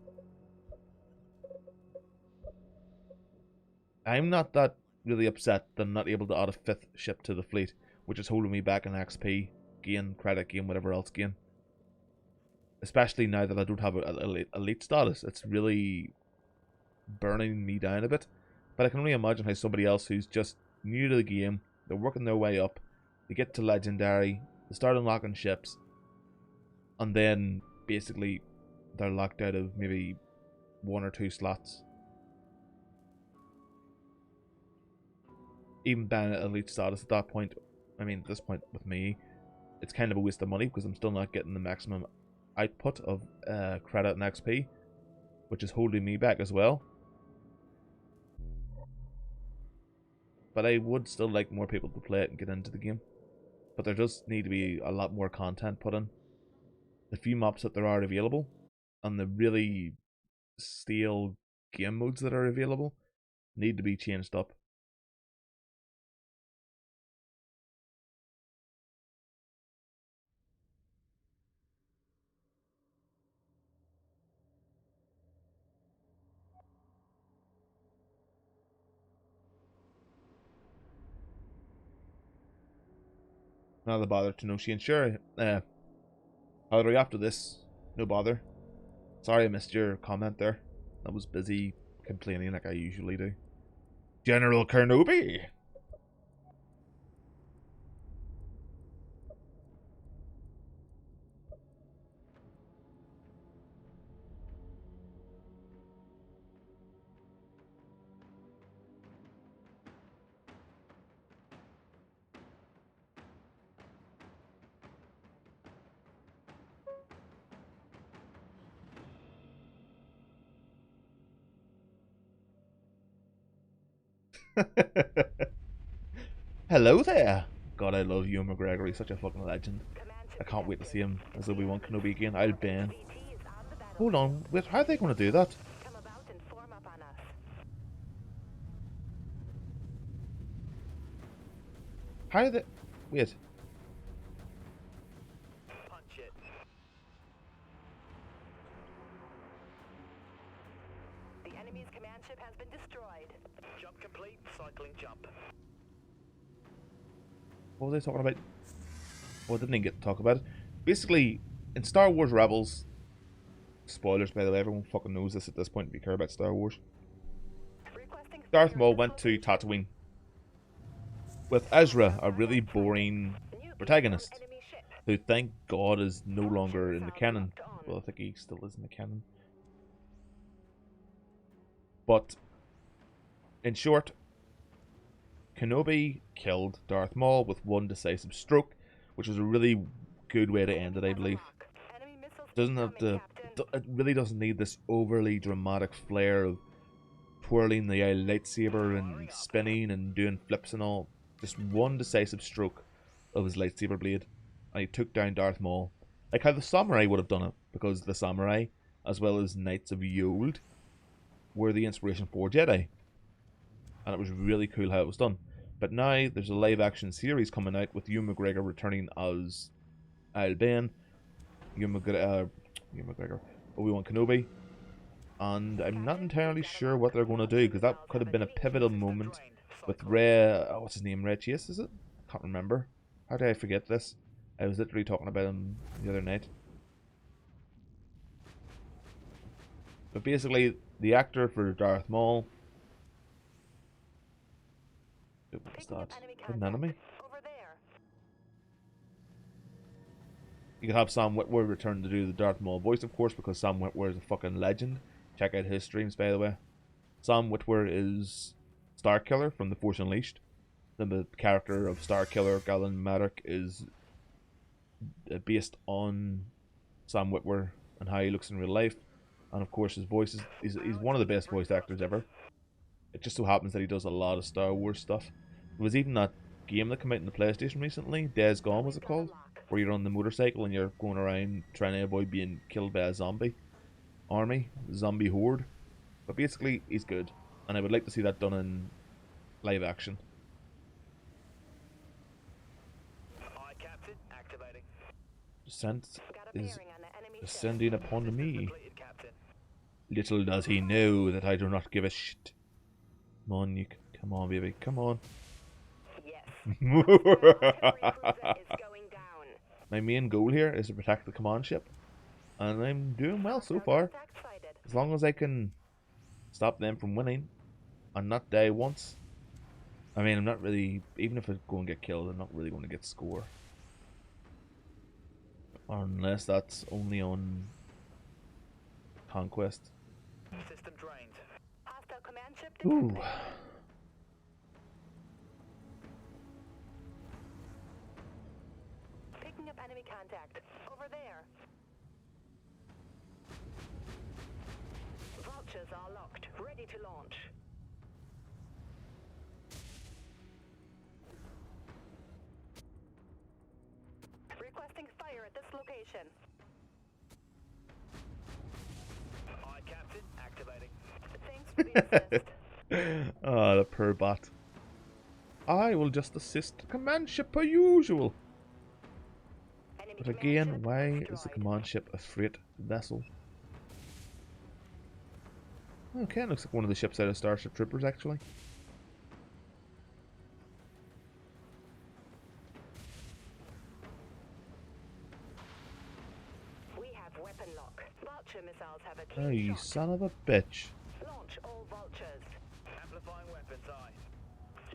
I'm not that really upset that I'm not able to add a 5th ship to the fleet, which is holding me back in XP, gain, credit gain, whatever else gain. Especially now that I don't have an elite status, it's really burning me down a bit. But I can only imagine how somebody else who's just new to the game, they're working their way up, they get to legendary, they start unlocking ships, and then basically they're locked out of maybe 1 or 2 slots. Even buying an elite status at that point, I mean, at this point with me, it's kind of a waste of money because I'm still not getting the maximum output of credit and XP, which is holding me back as well. But I would still like more people to play it and get into the game. But there does need to be a lot more content put in. The few maps that there are available, and the really stale game modes that are available, need to be changed up. Not a bother to know Shane. Sure, however, after this, no bother. Sorry I missed your comment there. I was busy complaining like I usually do. General Kernobi! Hello there! God, I love Ewan McGregor. He's such a fucking legend. I can't wait to see him as Obi-Wan Kenobi again. I'll ban. Hold on, wait, how are they going to do that? How are they... Wait. Punch it. The enemy's command ship has been destroyed. What was I talking about? Oh, I didn't even get to talk about it. Basically, in Star Wars Rebels, spoilers by the way, everyone fucking knows this at this point if you care about Star Wars. Requesting Darth fire Maul at went this to location. Tatooine with Ezra, a really boring New protagonist, on enemy ship. who thank God is no Vulture longer in the missiles canon. locked on. Well, I think he still is in the canon. But, in short, Kenobi killed Darth Maul with one decisive stroke, which was a really good way to end it, I believe. Enemy missiles Doesn't have incoming, to. Captain. It really doesn't need this overly dramatic flair of twirling the lightsaber and spinning and doing flips and all. Just one decisive stroke of his lightsaber blade, and he took down Darth Maul. Like how the samurai would have done it, because the samurai, as well as Knights of Yold, were the inspiration for Jedi. And it was really cool how it was done. But now there's a live action series coming out with Ewan McGregor returning as Al Ben, Ewan McGregor, Obi-Wan Kenobi, and I'm not entirely sure what they're going to do, because that could have been a pivotal moment with Rey, what's his name, Rey Chase, is it? I can't remember. How did I forget this? I was literally talking about him the other night. But basically, the actor for Darth Maul... What was Picking up that? enemy An contact. enemy? Over there. You could have Sam Witwer return to do the Darth Maul voice, of course, because Sam Witwer is a fucking legend. Check out his streams, by the way. Sam Witwer is Starkiller from The Force Unleashed. The character of Starkiller, Galen Marek, is based on Sam Witwer and how he looks in real life. And of course, his voice is he's one of the best voice actors ever. It just so happens that he does a lot of Star Wars stuff. There was even that game that came out in the PlayStation recently, Days Gone was it called? Where you're on the motorcycle and you're going around trying to avoid being killed by a zombie zombie horde. But basically, he's good. And I would like to see that done in live action. Aye, Captain. Activating. Descent Got a is bearing on the enemy ship. descending upon Systems me. depleted, Captain. Little does he know that I do not give a shit. Come on, you. Come on, baby. Come on. Yes. Artillery cruiser is going down. My main goal here is to protect the command ship. And I'm doing well so far. Contact sighted. As long as I can stop them from winning and not die once. I mean, I'm not really... Even if I go and get killed, I'm not really going to get score. Unless that's only on Conquest. System drained. Hostile command ship Ooh. detected. Picking up enemy contact. Over there. Vultures are locked. Ready to launch. Requesting fire at this location. Aye, Captain. Activating. Thanks for the assist. Ah, the poor bot. I will just assist the command ship per usual. Enemy But command again, ship why is the destroyed. command ship a freight vessel? Okay, looks like one of the ships out of Starship Troopers, actually. We have weapon lock. Vulture missiles have a key Oh, you shot. son of a bitch. Launch all vultures. Amplifying weapons, aye.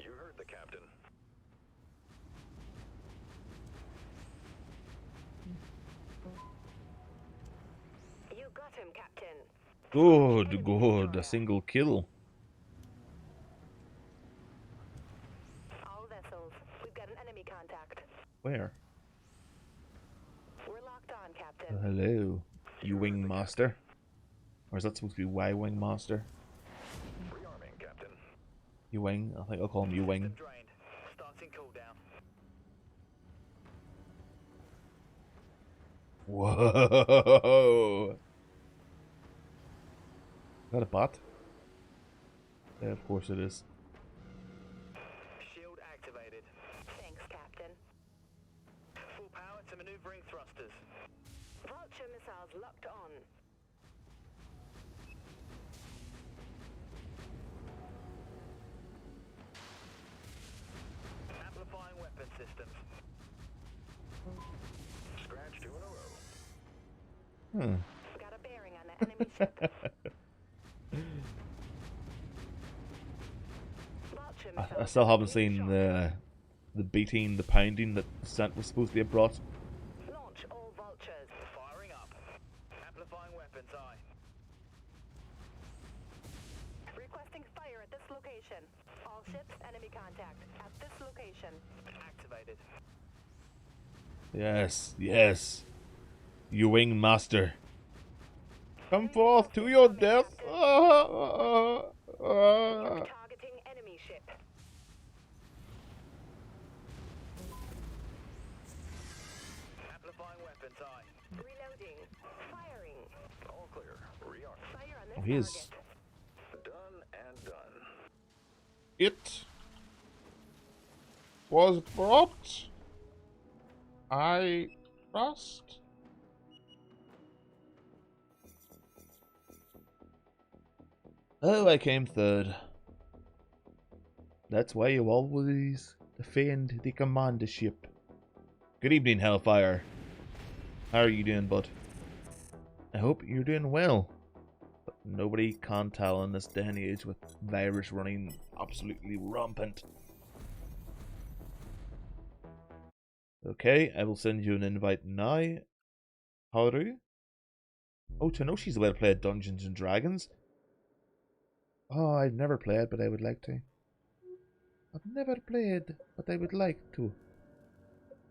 You heard the captain. You got him, Captain. Good, good. A single kill. All vessels. We've got an enemy contact. Where? We're locked on, Oh, Captain. hello. You wing master. Or is that supposed to be Y wing master? Rearming, Captain. You wing? I think I'll call him you wing. System drained. Starting cooldown. Whoa! Is that a bot? Yeah, of course it is. Shield activated. Thanks, Captain. Full power to maneuvering thrusters. Vulture missiles locked on. Amplifying weapon systems. Scratch 2 in a row. Hmm. Got a bearing on the enemy ship. Vulture I missiles still haven't being seen shot. the beating, the pounding that the scent was supposed to be brought. Launch all vultures. Firing up. Amplifying weapons, aye. Requesting fire at this location. All ships, enemy contact. At this location. Activated. Yes, yes. You wing master. Come forth to your death. Targeting enemy ship. Amplifying weapons, aye. Reloading. Firing. All clear. Rearm. Fire on this Oh, he is. target. Done and done. It was brought. I trust. Oh, I came third. That's why you always defend the commandership. Good evening, Hellfire. How are you doing, bud? I hope you're doing well. But nobody can tell in this day and age with virus running absolutely rampant. Okay, I will send you an invite now. Haru? Oh, Tenoshi's the way to play Dungeons and Dragons. Oh, I've never played, but I would like to. I've never played, but I would like to.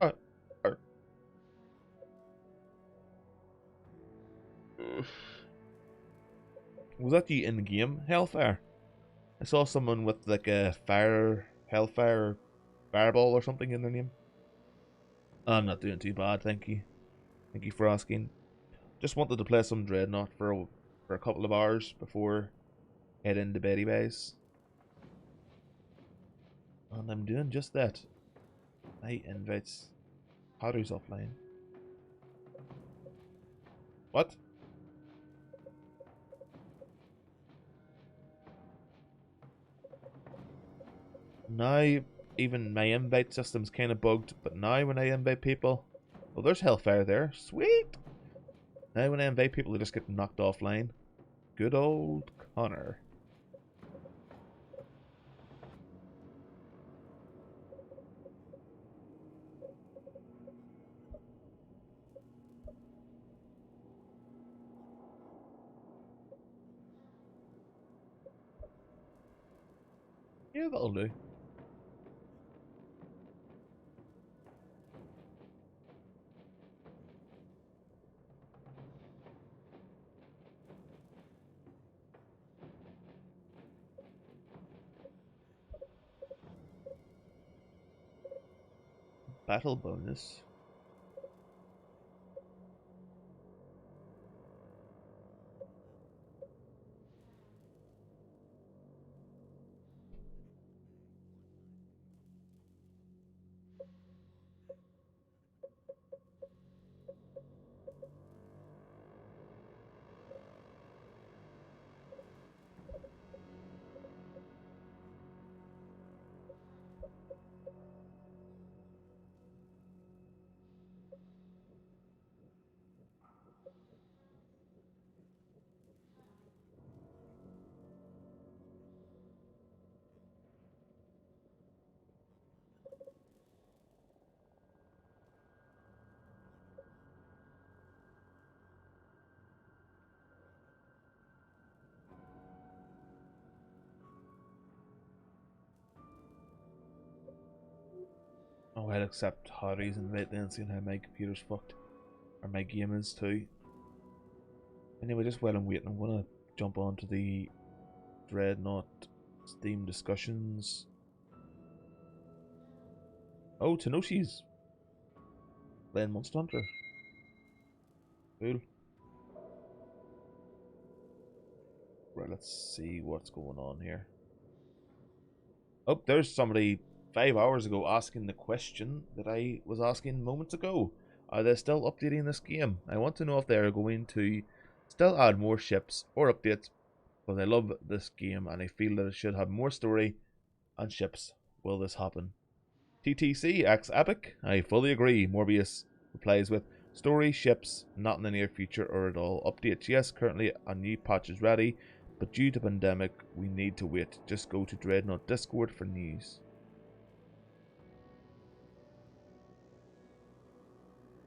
Uh, uh. Was that the in-game Hellfire? I saw someone with like a Hellfire fireball or something in their name. I'm not doing too bad, thank you. Thank you for asking. Just wanted to play some Dreadnought for a couple of hours before heading to Betty Base. And I'm doing just that. I invites Haru's offline. What? Now, even my invite system's kind of bugged, but now when I invite people... Oh, there's Hellfire there. Sweet! Now when I invite people, they just get knocked offline. Good old Connor. Yeah, that'll do. Battle bonus. Oh, I'll accept Harry's invite then, seeing how my computer's fucked. Or my game is too. Anyway, just while I'm waiting, I'm gonna jump onto the Dreadnought Steam discussions. Oh, Tenoshi's playing Monster Hunter. Cool. Right, let's see what's going on here. Oh, there's somebody 5 hours ago asking the question that I was asking moments ago. Are they still updating this game? I want to know if they're going to still add more ships or updates, because I love this game and I feel that it should have more story and ships. Will this happen? TTC X Epic. I fully agree. Morbius replies with, story, ships, not in the near future or at all. Updates, yes, currently a new patch is ready, but due to pandemic, we need to wait. Just go to Dreadnought Discord for news.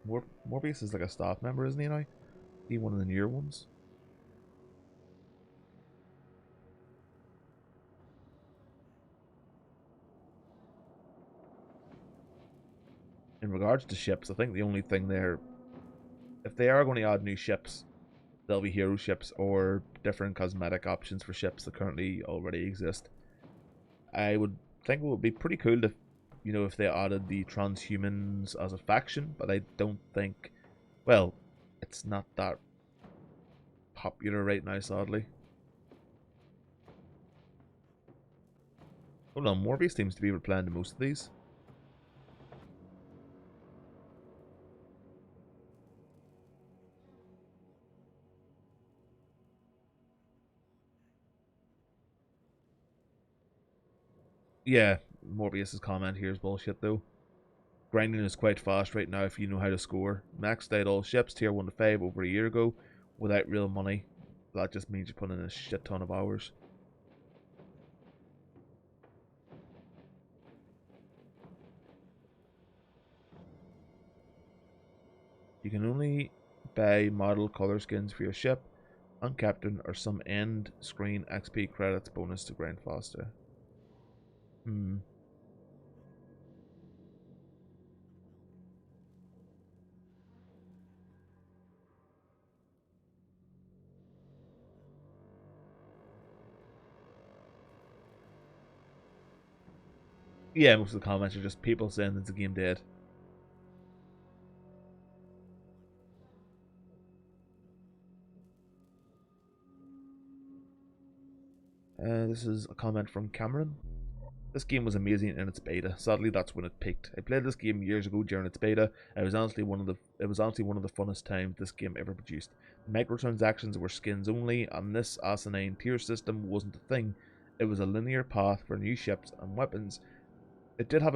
Morbius is like a staff member, isn't he now? He one of the newer ones. In regards to ships, I think the only thing there, if they are going to add new ships, they'll be hero ships or different cosmetic options for ships that currently already exist. I would think it would be pretty cool if, you know, if they added the transhumans as a faction, but I don't think, well, it's not that popular right now, sadly. Hold on, Morbius seems to be replying to most of these. Yeah, Morbius's comment here is bullshit though. Grinding is quite fast right now if you know how to score. Maxed out all ships tier 1 to 5 over a year ago without real money. That just means you put in a shit ton of hours. You can only buy model color skins for your ship, and captain, or some end screen XP credits bonus to grind faster. Yeah, most of the comments are just people saying that the game dead. This is a comment from Cameron. This game was amazing in its beta. Sadly, that's when it peaked. I played this game years ago during its beta. It was honestly one of the funnest times this game ever produced. Microtransactions were skins only, and this asinine tier system wasn't a thing. It was a linear path for new ships and weapons. It did have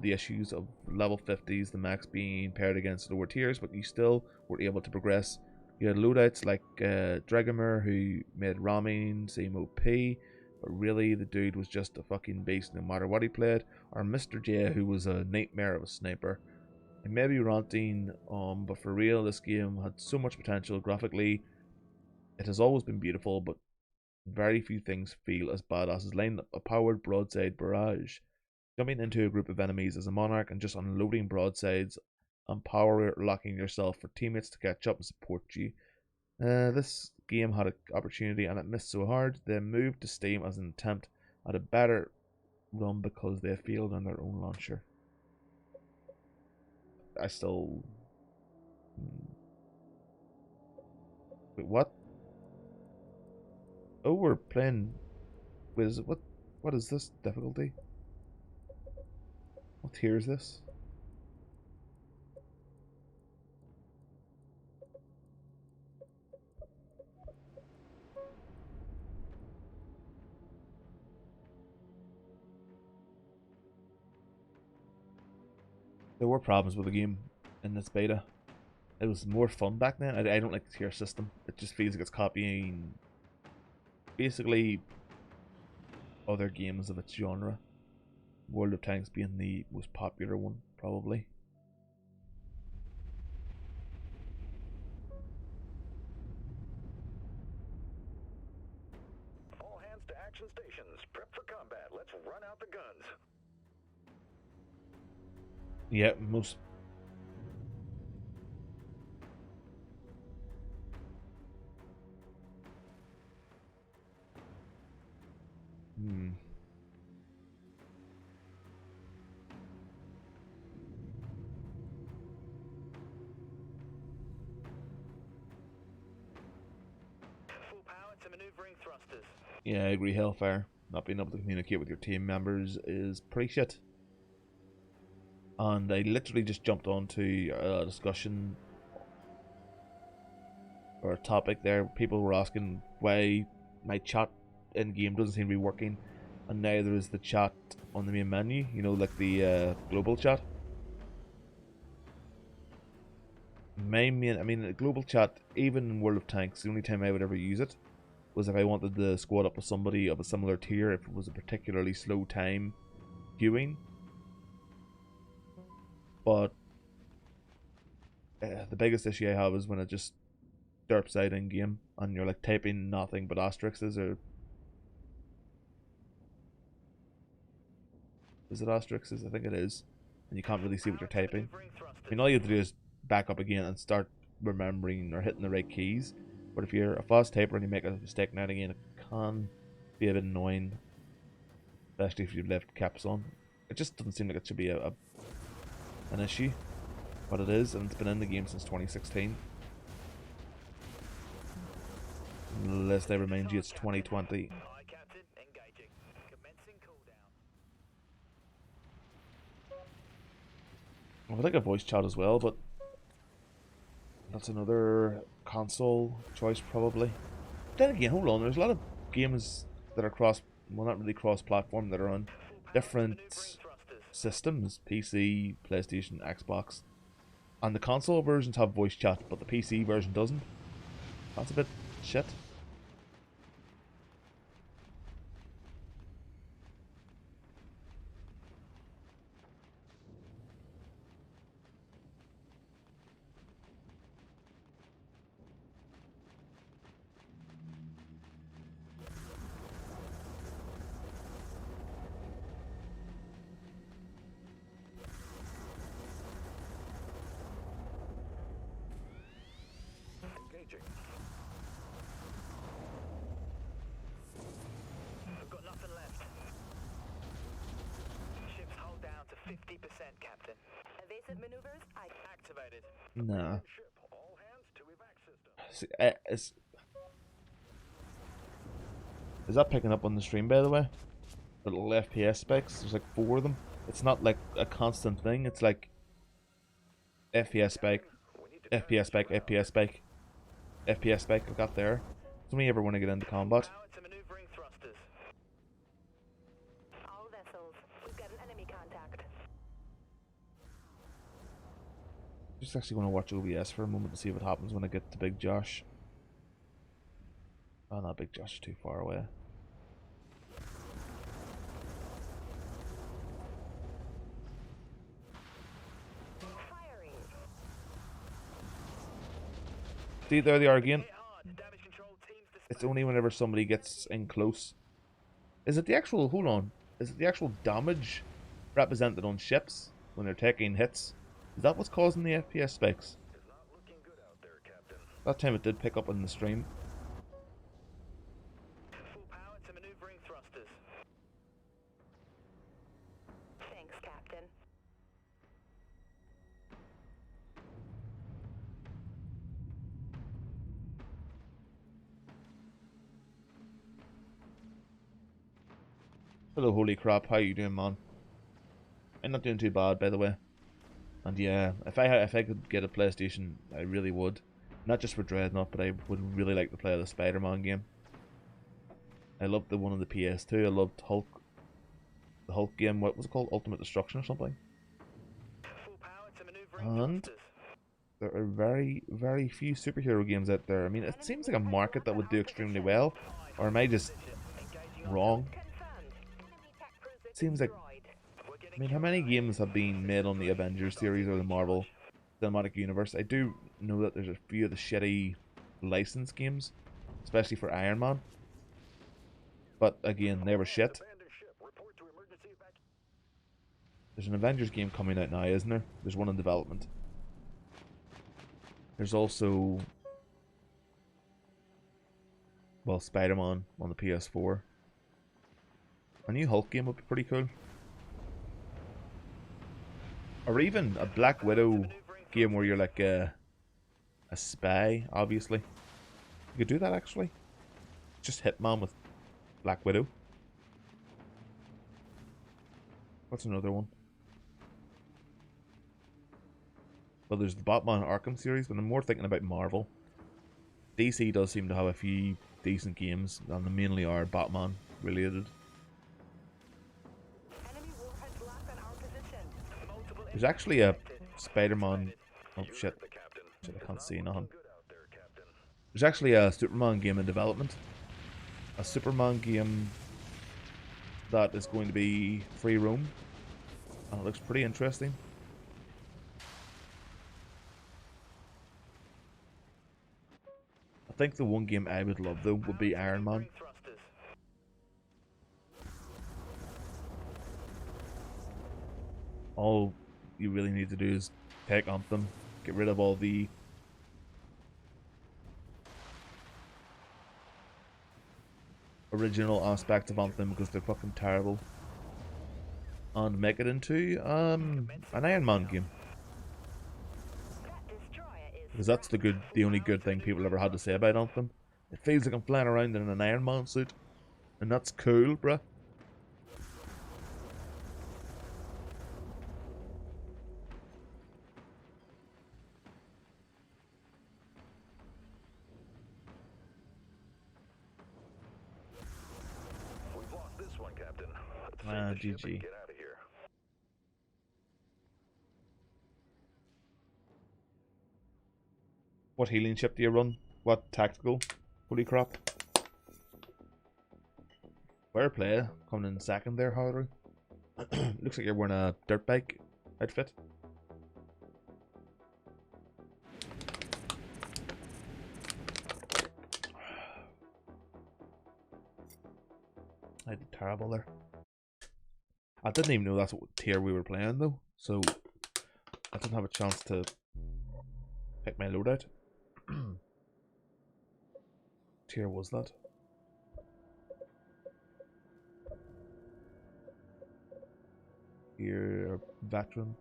the issues of level 50s, the max being paired against lower tiers, but you still were able to progress. You had loadouts like Dragomir, who made Ramin seem OP, but really the dude was just a fucking beast no matter what he played, or Mr. J, who was a nightmare of a sniper. I may be ranting, but for real, this game had so much potential graphically. It has always been beautiful, but very few things feel as badass as lining up a powered broadside barrage, jumping into a group of enemies as a monarch and just unloading broadsides and power locking yourself for teammates to catch up and support you. This game had an opportunity and it missed so hard. They moved to Steam as an attempt at a better run because they failed on their own launcher. I still... Wait, what? Oh, we're playing... Wait, is it... What is this difficulty? What tier is this? There were problems with the game in this beta. It was more fun back then. I don't like the tier system. It just feels like it's copying basically other games of its genre. World of Tanks being the most popular one, probably. All hands to action stations. Prep for combat. Let's run out the guns. Yeah, most... Full power to maneuvering thrusters. Yeah, I agree, Hellfire. Not being able to communicate with your team members is pretty shit. And I literally just jumped onto a discussion or a topic there. People were asking why my chat in game doesn't seem to be working. and neither is the chat on the main menu, you know, like the global chat. I mean, the global chat, even in World of Tanks, the only time I would ever use it was if I wanted to squad up with somebody of a similar tier, if it was a particularly slow time queuing. But the biggest issue I have is when it just derps out in game and you're like typing nothing but asterisks, or is it asterisks? I think it is, and you can't really see what you're typing. I mean, all you have to do is back up again and start remembering or hitting the right keys. But if you're a fast typer and you make a mistake now and again, it can be a bit annoying, especially if you've left caps on. It just doesn't seem like it should be an issue, but it is, and it's been in the game since 2016. Unless they remind you it's 2020. I would like a voice chat as well, but that's another console choice probably. Then again, hold on, there's a lot of games that are well, not really cross-platform, that are on different systems: PC, PlayStation, Xbox. And the console versions have voice chat, but the PC version doesn't. That's a bit shit. We've got nothing left. Ships hull down to 50%, Captain. Evasive maneuvers, Activated. Nah. Ship, all hands to evac system. See, is that picking up on the stream, by the way? The little FPS spikes, there's like 4 of them. It's not like a constant thing, it's like FPS spike, FPS spike, FPS spike, FPS spike. I got there. It's when you ever want to get into combat. Power to maneuvering thrusters. all vessels. We've got an enemy contact. Just actually want to watch OBS for a moment to see what happens when I get to Big Josh. Oh, not Big Josh, too far away. Firing. See, there they are again. Hit hard. Damage control teams It's only whenever somebody gets in close. Is it the actual, hold on, is it the actual damage represented on ships when they're taking hits? Is that what's causing the FPS spikes? is not looking good out there, Captain. That time it did pick up on the stream. Full power to maneuvering thrusters. Thanks, Captain. Hello, holy crap, how you doing, man? I'm not doing too bad, by the way. And yeah, if I could get a PlayStation, I really would. Not just for Dreadnought, but I would really like to play the Spider-Man game. I loved the one on the PS2. I loved Hulk. The Hulk game, what was it called? Ultimate Destruction or something? Full power to maneuvering And thrusters. there are very, very few superhero games out there. I mean, it seems like a market that would do extremely well. Or am I just wrong? Confirmed. Enemy tech cruiser Seems like, destroyed. I mean, how many games have been made on the Avengers series or the Marvel Cinematic Universe? I do know that there's a few of the shitty licensed games, especially for Iron Man. But again, they were shit. Abandoned ship. Report to emergency evac. There's an Avengers game coming out now, isn't there? There's one in development. There's also, well, Spider-Man on the PS4. A new Hulk game would be pretty cool. Or even a Black Widow game where you're like a spy, obviously. You could do that, actually. Just Hitman with Black Widow. What's another one? Well, there's the Batman Arkham series, but I'm more thinking about Marvel. DC does seem to have a few decent games, and they mainly are Batman related. There's actually a Spider-Man. Oh shit. Shit, I can't see nothing. There's actually a Superman game in development. A Superman game that is going to be free roam. And it looks pretty interesting. I think the one game I would love though would be Iron Man. All you really need to do is take Anthem, get rid of all the original aspects of Anthem because they're fucking terrible, and make it into an Iron Man game. Because that's the only good thing people ever had to say about Anthem. It feels like I'm flying around in an Iron Man suit, and that's cool, bruh. We've lost this one, Captain. GG. Get out of here. What healing ship do you run? What tactical? Holy crap. Fair play. Coming in second there, Harder. Looks like you're wearing a dirt bike outfit. I did terrible there. I didn't even know that's what tier we were playing though, so I didn't have a chance to pick my loadout. Tier was that? Tier veteran.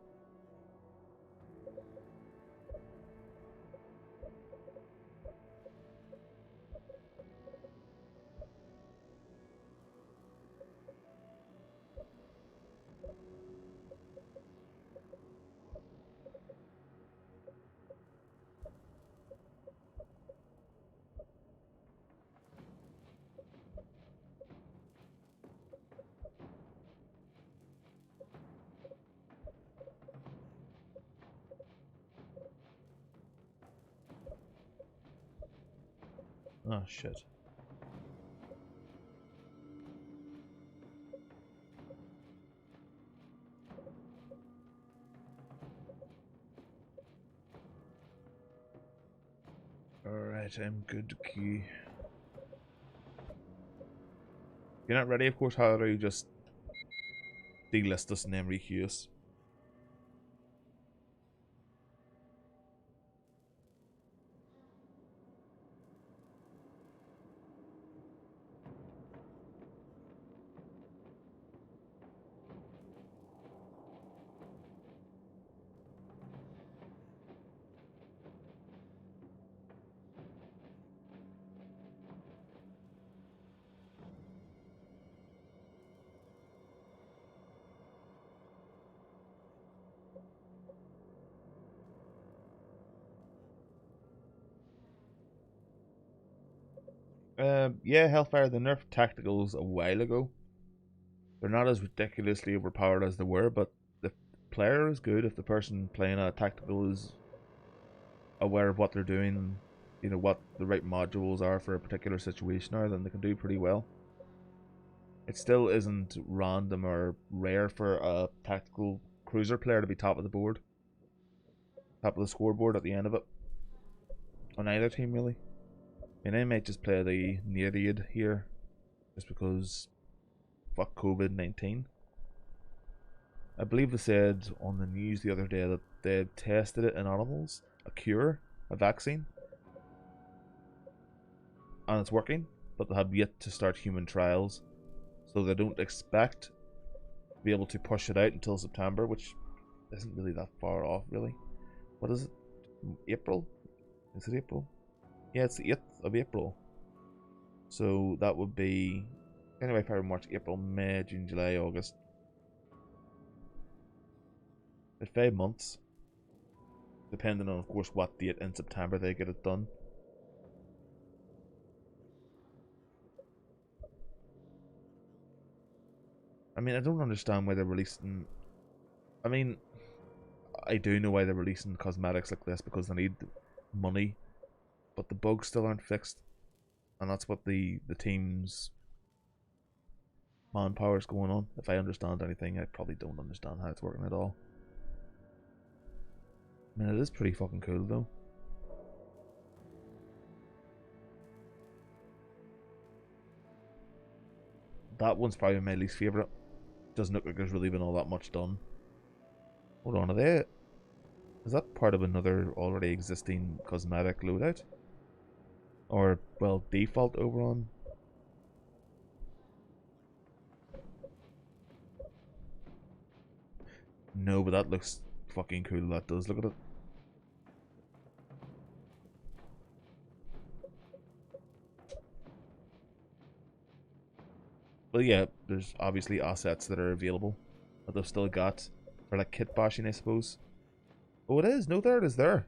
Oh shit. Alright, I'm good to key. You're not ready, of course, how do you just delist us and then requeue us? Yeah, Hellfire, they nerfed tacticals a while ago. They're not as ridiculously overpowered as they were, but the player is good if the person playing a tactical is aware of what they're doing, you know, what the right modules are for a particular situation are, then they can do pretty well. It still isn't random or rare for a tactical cruiser player to be top of the board. Top of the scoreboard at the end of it. On either team, really. I mean, I might just play the Nereid here, just because fuck COVID-19. I believe they said on the news the other day that they tested it in animals, a cure, a vaccine, and it's working, but they have yet to start human trials, so they don't expect to be able to push it out until September, which isn't really that far off, really. What is it? April? Is it April? Yeah, it's the 8th of April. So that would be anyway, February, March, April, May, June, July, August. About 5 months. Depending on, of course, what date in September they get it done. I mean, I don't understand why they're releasing... I mean, I do know why they're releasing cosmetics like this, because they need money, but the bugs still aren't fixed, and that's what the team's manpower is going on. If I understand anything, I probably don't understand how it's working at all. I mean, it is pretty fucking cool though. That one's probably my least favourite. Doesn't look like there's really been all that much done. Hold on, is that part of another already existing cosmetic loadout? Or, well, default Oberon? No, but that looks fucking cool, that does. Look at it. But yeah, there's obviously assets that are available that they've still got for like kit bashing, I suppose. Oh, it is. No, there it is. There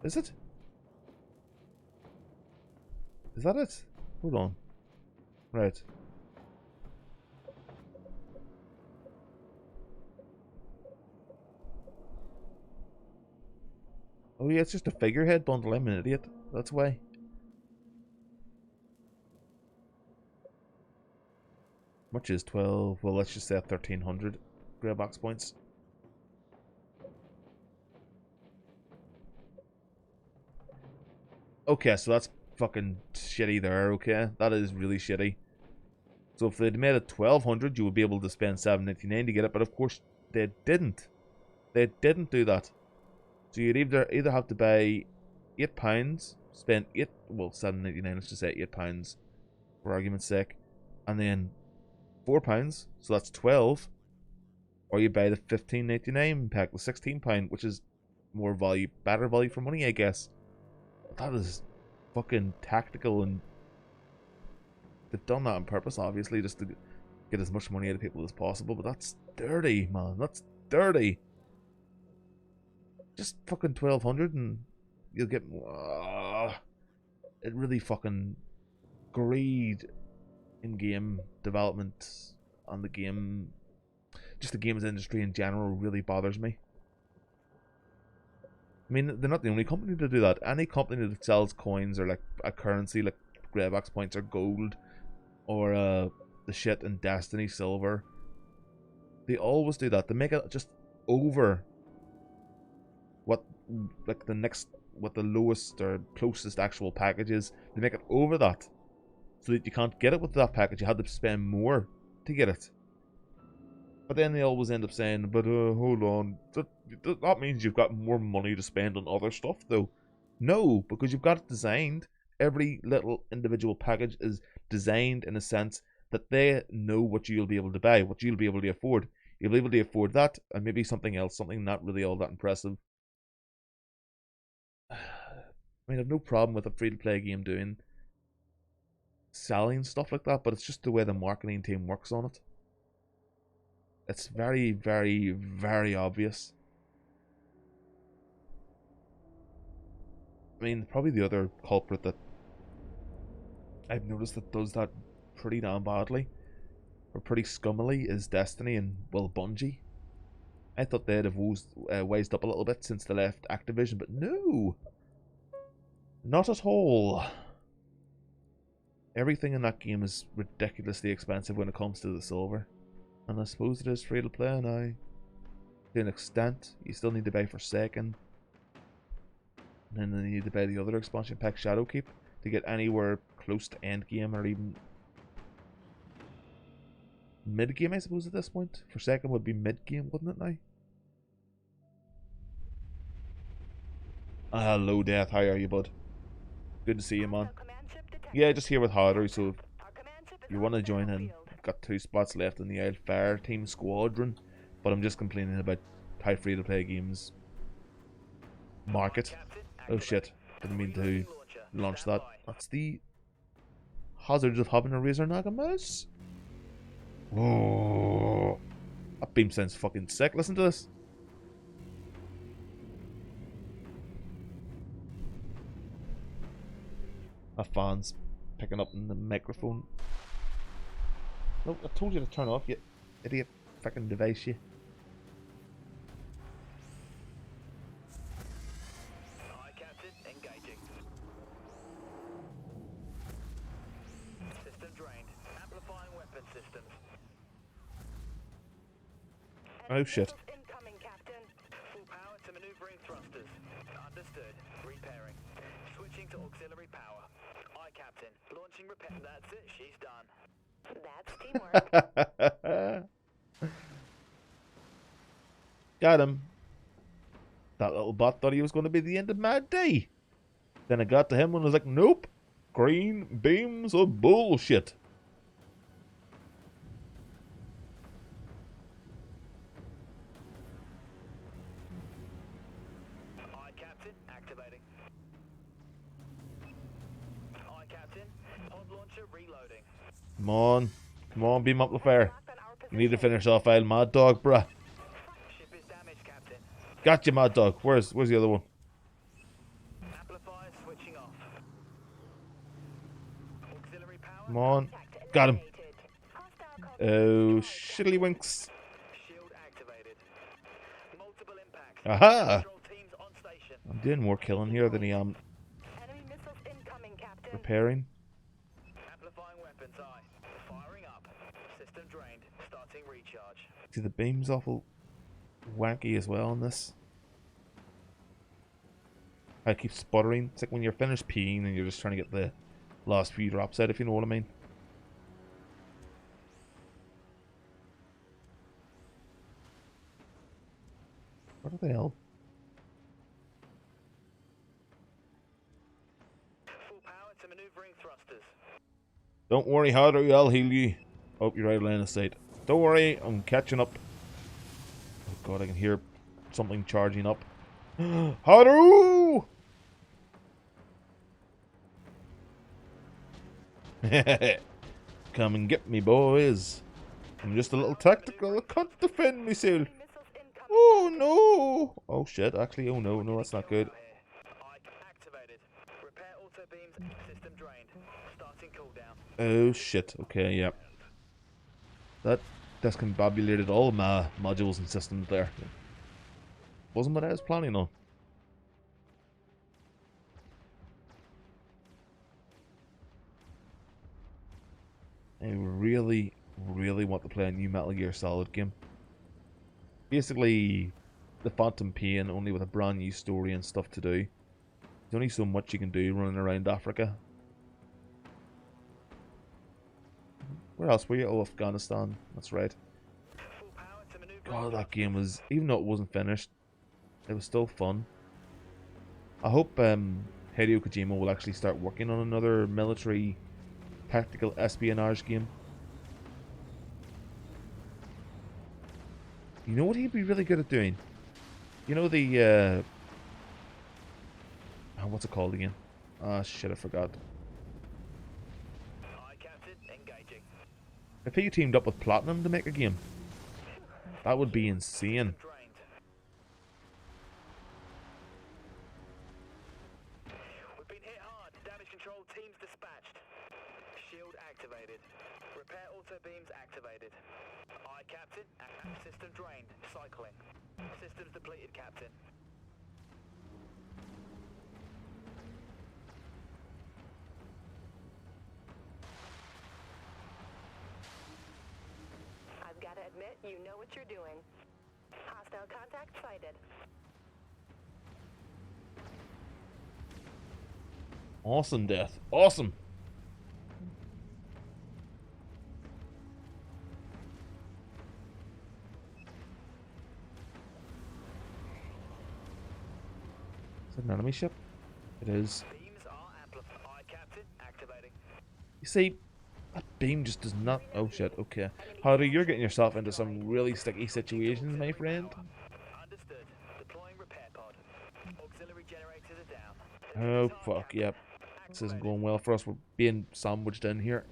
is it. Is that it? Hold on. Right. Oh yeah, it's just a figurehead bundle. I'm an idiot. That's why. Much is 12? Well, let's just say 1300 grey box points. Okay, so that's fucking shitty there, okay? That is really shitty. So if they'd made it 1200, you would be able to spend 7.99 to get it, but of course they didn't. They didn't do that. So you'd either have to buy £8, spend 7.99, let's just say £8 for argument's sake, and then £4, so that's 12, or you buy the 15.99 pack, the £16, which is more value, better value for money, I guess. But that is fucking tactical, and they've done that on purpose, obviously, just to get as much money out of people as possible. But that's dirty, man. That's dirty. Just fucking 1200, and you'll get. It really fucking greed in game development and the game, just the games industry in general, really bothers me. I mean, they're not the only company to do that. Any company that sells coins or like a currency like Greybox points or gold or the shit in Destiny silver, they always do that. They make it just over what like what the lowest or closest actual package is. They make it over that, so that you can't get it with that package. You had to spend more to get it. But then they always end up saying, but hold on, that means you've got more money to spend on other stuff, though. No, because you've got it designed. Every little individual package is designed in a sense that they know what you'll be able to buy, what you'll be able to afford. You'll be able to afford that, and maybe something else, something not really all that impressive. I mean, I've no problem with a free-to-play game selling stuff like that, but it's just the way the marketing team works on it. It's very, very, very obvious. I mean, probably the other culprit that I've noticed that does that pretty damn badly, or pretty scummily, is Destiny and, well, Bungie. I thought they'd have wised up a little bit since they left Activision, but no! Not at all. Everything in that game is ridiculously expensive when it comes to the silver. And I suppose it is free to play now. To an extent, you still need to buy Forsaken. And then you need to buy the other expansion pack, Shadowkeep, to get anywhere close to endgame or even mid-game, I suppose, at this point. Forsaken would be mid-game, wouldn't it now? Hello, Death. How are you, bud? Good to see you, man. Yeah, just here with Harder, so if you want to join in, I've got 2 spots left in the Eldfire Team Squadron, but I'm just complaining about how free-to-play games market. Oh shit, didn't mean to launch that. That's the hazards of having a Razer Naga mouse. Oh, that beam sounds fucking sick. Listen to this. My fan's picking up in the microphone. No, I told you to turn off, you idiot fucking device, you. Oh shit. Missiles incoming, Captain. Full power to maneuvering thrusters. Understood. Repairing. Switching to auxiliary power. Aye, Captain. Launching repair. That's it. She's done. That's teamwork. Got him. That little bot thought he was going to be the end of my day. Then I got to him and was like, nope. Green beams of bullshit. Aye, Captain. Activating. Aye, Captain. Pod launcher reloading. Come on. Come on, beam up the fire. Locked on our You need to position. finish off Isle Mad Dog, bruh. Ship is damaged, Captain. Got you, Mad Dog. Where's the other one? Amplifiers switching off. Auxiliary power. Come on. Contact Got him. eliminated. Hostile copy. Oh, shiddly winks. Shield activated. Multiple impacts. Aha! Control teams on station. I'm doing more killing here than I am Enemy missiles incoming, Captain. repairing. Amplifying weapons, aye. Firing up. System drained. Starting recharge. See, the beam's awful wanky as well on this. I keep sputtering. It's like when you're finished peeing and you're just trying to get the last few drops out, if you know what I mean. What the hell? Full power to maneuvering thrusters. Don't worry, Haru, I'll heal you. Oh, you're out of line of sight. Don't worry, I'm catching up. Oh god, I can hear something charging up. Haru! Come and get me, boys. I'm just a little tactical. I can't defend myself. Missiles incoming. Oh no! Oh shit, actually, oh no, that's not good. Aye, activated. Repair auto beams. System drained. Starting cooldown. Oh shit, okay, yeah. That discombobulated all my modules and systems there. Wasn't what I was planning on. I really, really want to play a new Metal Gear Solid game. Basically, the Phantom Pain, only with a brand new story and stuff to do. There's only so much you can do running around Africa. Where else were you? Oh, Afghanistan. That's right. Full power to maneuver. God, that game was, even though it wasn't finished, it was still fun. I hope Hideo Kojima will actually start working on another military tactical espionage game. You know what he'd be really good at doing? You know the oh, what's it called again? Ah, shit, I forgot. Aye, Captain. Engaging. If he teamed up with Platinum to make a game, that would be insane. Drained. We've been hit hard. Damage control teams dispatched. Shield activated. Repair auto beams activated. Aye, Captain. System drained. Cycling. Systems depleted, Captain. I've got to admit, you know what you're doing. Hostile contact sighted. Awesome, Death. Awesome. Is that an enemy ship? It is. Beams are amplified. Aye, Captain. Activating. You see, that beam just does not... Oh shit, okay. Haru, you're getting yourself into some really sticky situations, my friend. Understood. Deploying repair pod. Auxiliary generators are down. Oh fuck, yep. This isn't going well for us. We're being sandwiched in here.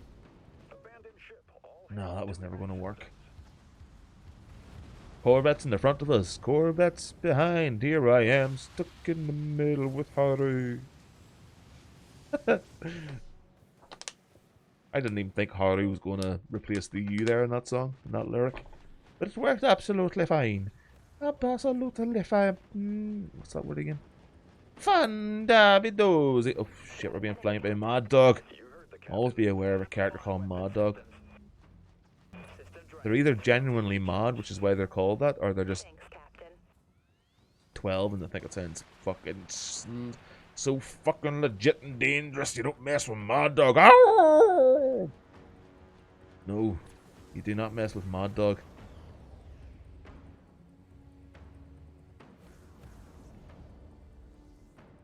Abandoned ship. All No, that was never going to work. Corvettes in the front of us. Corvettes behind. Here I am, stuck in the middle with Haru. I didn't even think Haru was going to replace the U there in that song, in that lyric. But it worked absolutely fine. Absolutely fine. What's that word again? Fandabidozi. Oh shit, we're being flanked by Mad Dog. Always be aware of a character called Mad Dog. They're either genuinely mad, which is why they're called that, or they're just Thanks, Captain. 12 and they think it sounds fucking so fucking legit and dangerous. You don't mess with Mad Dog. Ow! No, you do not mess with Mad Dog.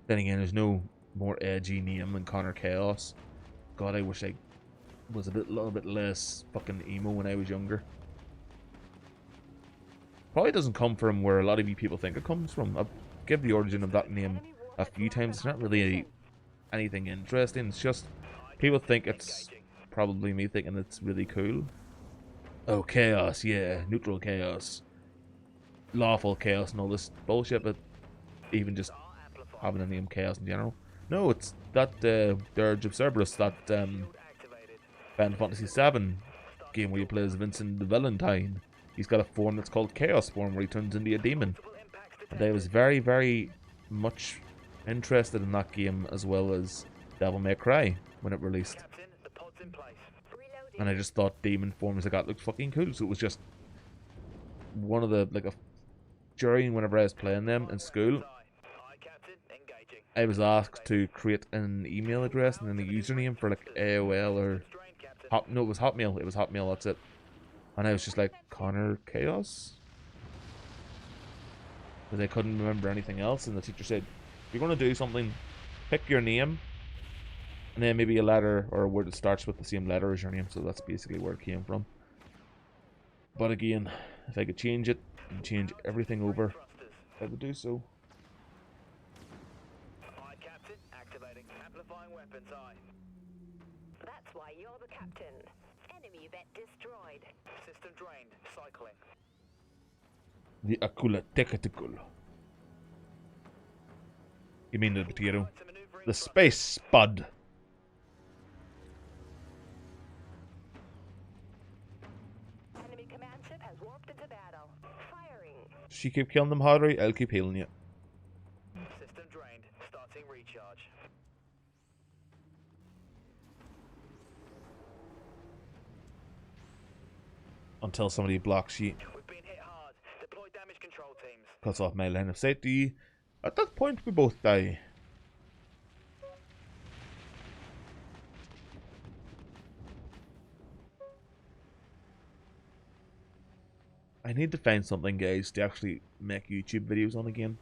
Then again, there's no more edgy name than Connor Chaos. God, I wish I was a little bit less fucking emo when I was younger. Probably doesn't come from where a lot of you people think it comes from. I've given the origin of that name a few times. It's not really anything interesting. It's just people think it's probably me thinking it's really cool. Oh, chaos, yeah, neutral chaos, lawful chaos, and all this bullshit. But even just having a name chaos in general. No, it's that Dirge of Cerberus, that Final Fantasy VII game where you play as Vincent the Valentine. He's got a form that's called Chaos form, where he turns into a demon. And I was very, very much interested in that game, as well as Devil May Cry when it released. And I just thought demon forms like that looked fucking cool, so it was just one of the, like, during whenever I was playing them in school, I was asked to create an email address and then a username for like AOL or no, it was Hotmail. It was Hotmail, that's it. And I was just like, Connor Chaos? Because I couldn't remember anything else, and the teacher said, if you're going to do something, pick your name, and then maybe a letter or a word that starts with the same letter as your name. So that's basically where it came from. But again, if I could change it and change everything over, I would do so. Captain, activating amplifying weapons. That's why you're the captain. Enemy vet destroyed. System drained. Cycling. The Akula Tekatical. You mean the potato? The space spud. Enemy command ship has warped into battle. Firing. She keep killing them, Harry. I'll keep healing you. System drained. Starting recharge. Until somebody blocks you. We've been hit hard. Deploy damage control teams. Cuts off my line of safety. At that point, we both die. I need to find something, guys, to actually make YouTube videos on again.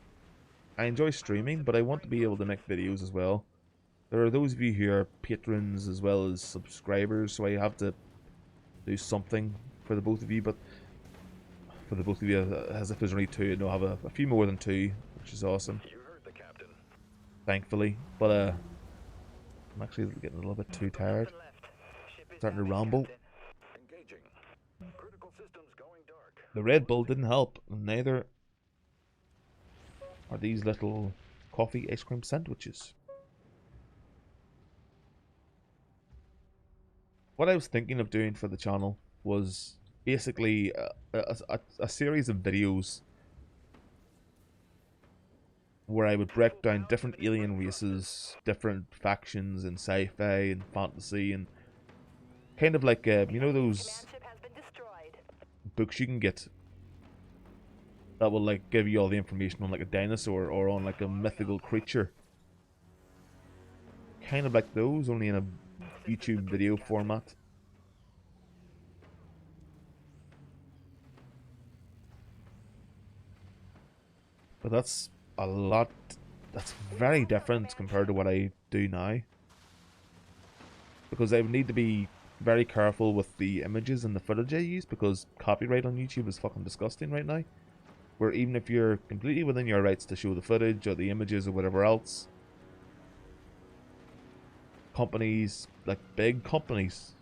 I enjoy streaming, but I want to be able to make videos as well. There are those of you who are patrons as well as subscribers, so I have to do something for the both of you. But for the both of you, as if there's only two, and I'll have a few more than two, which is awesome. You heard the captain. Thankfully, but I'm actually getting a little bit too tired. Starting to ramble. Engaging. Critical systems going dark. The Red Bull didn't help, and neither are these little coffee ice cream sandwiches. What I was thinking of doing for the channel was basically a series of videos where I would break down different alien races, different factions in sci-fi and fantasy, and kind of like, you know those Command ship has been destroyed. books you can get that will like give you all the information on like a dinosaur or on like a mythical creature. Kind of like those, only in a YouTube video format. But that's a lot, that's very different compared to what I do now. Because I would need to be very careful with the images and the footage I use, because copyright on YouTube is fucking disgusting right now. Where even if you're completely within your rights to show the footage or the images or whatever else, companies, like big companies,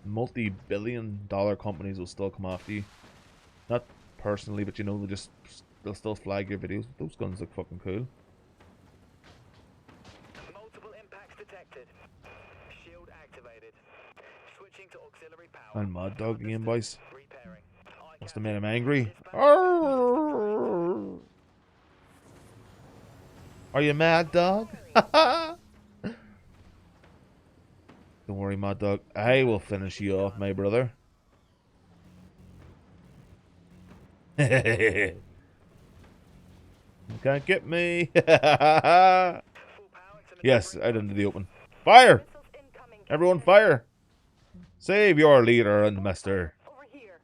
multi-billion-dollar companies will still come after you. Not personally, but you know, they'll still flag your videos. Those guns look fucking cool. Multiple impacts detected. Shield activated. Switching to auxiliary power. And Mad Dog again, boys. Repairing. Must have made him angry. Arrgh. Are you Mad Dog? Don't worry, Mad Dog. I will finish you off, my brother. You can't get me. Full power to Yes, out into the open. Fire! Missiles incoming. Everyone fire! Save your leader and master. Over here.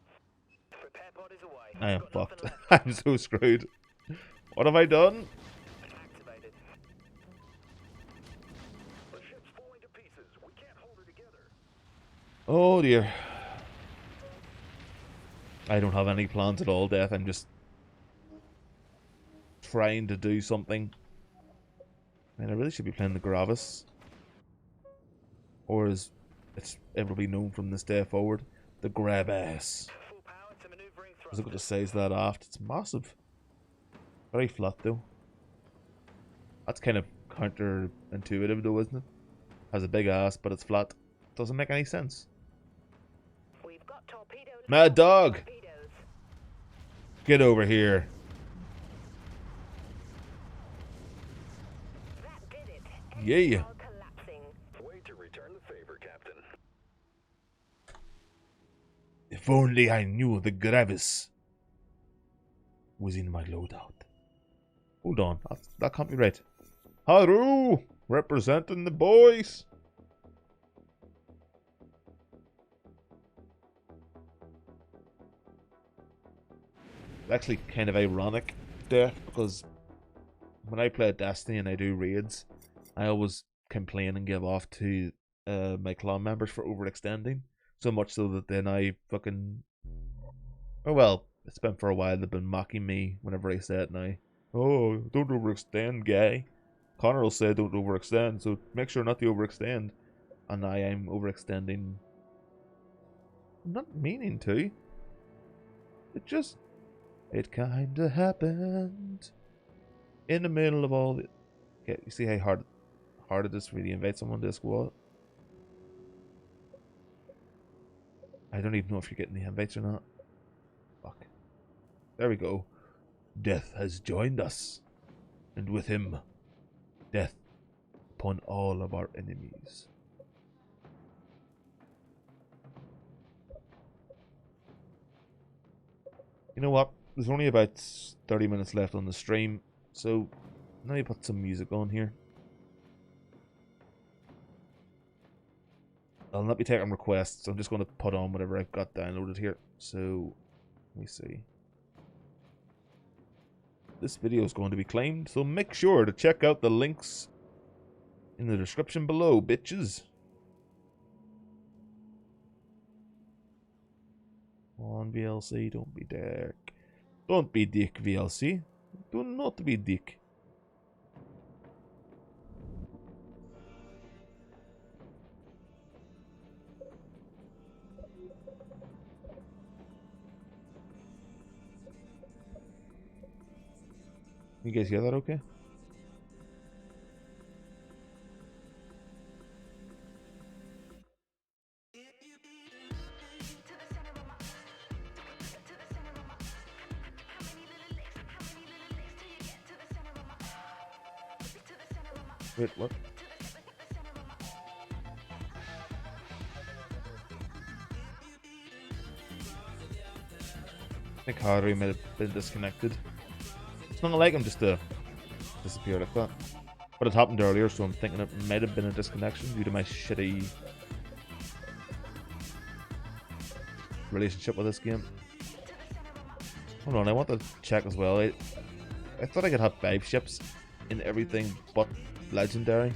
Repair pod is away. I am Got nothing fucked. left. I'm so screwed. What have I done? Activated. The ship's falling to pieces. We can't hold her together. Oh dear. I don't have any plans at all, Death. I'm just trying to do something. Man, I really should be playing the Gravis. Or as it will be known from this day forward, the Grabass. Full power to maneuvering I was able to thrusters. size that aft. It's massive. Very flat though. That's kind of counterintuitive though, isn't it? Has a big ass, but it's flat. Doesn't make any sense. We've got torpedoed. Mad dog! Torpedoes. Get over here. That did it. Yeah. All collapsing. Way to return the favor, Captain. If only I knew the Gravis was in my loadout. Hold on, that can't be right. Haru! Representing the boys! It's actually kind of ironic, Death, because when I play Destiny and I do raids, I always complain and give off to my clan members for overextending. So much so that then I fucking... Oh well, it's been for a while they've been mocking me whenever I say it now. Oh, don't overextend, guy. Connor will say don't overextend, so make sure not to overextend. And now I'm overextending. I'm not meaning to. It kinda happened. In the middle of all the... Okay, you see how hard it is to really invite someone to a squad? I don't even know if you're getting the invites or not. Fuck. There we go. Death has joined us. And with him, death upon all of our enemies. You know what? There's only about 30 minutes left on the stream, so let me put some music on here. I'll not be taking requests, I'm just going to put on whatever I've got downloaded here. So, let me see. This video is going to be claimed, so make sure to check out the links in the description below, bitches. Come on, VLC, don't be dick. Don't be dick, VLC. Do not be dick. You guys hear that okay? Wait, what? I think Harry might have been disconnected. It's not like him just to disappear like that. But it happened earlier, so I'm thinking it might have been a disconnection due to my shitty relationship with this game. Hold on, I want to check as well. I thought I could have 5 ships in everything but legendary.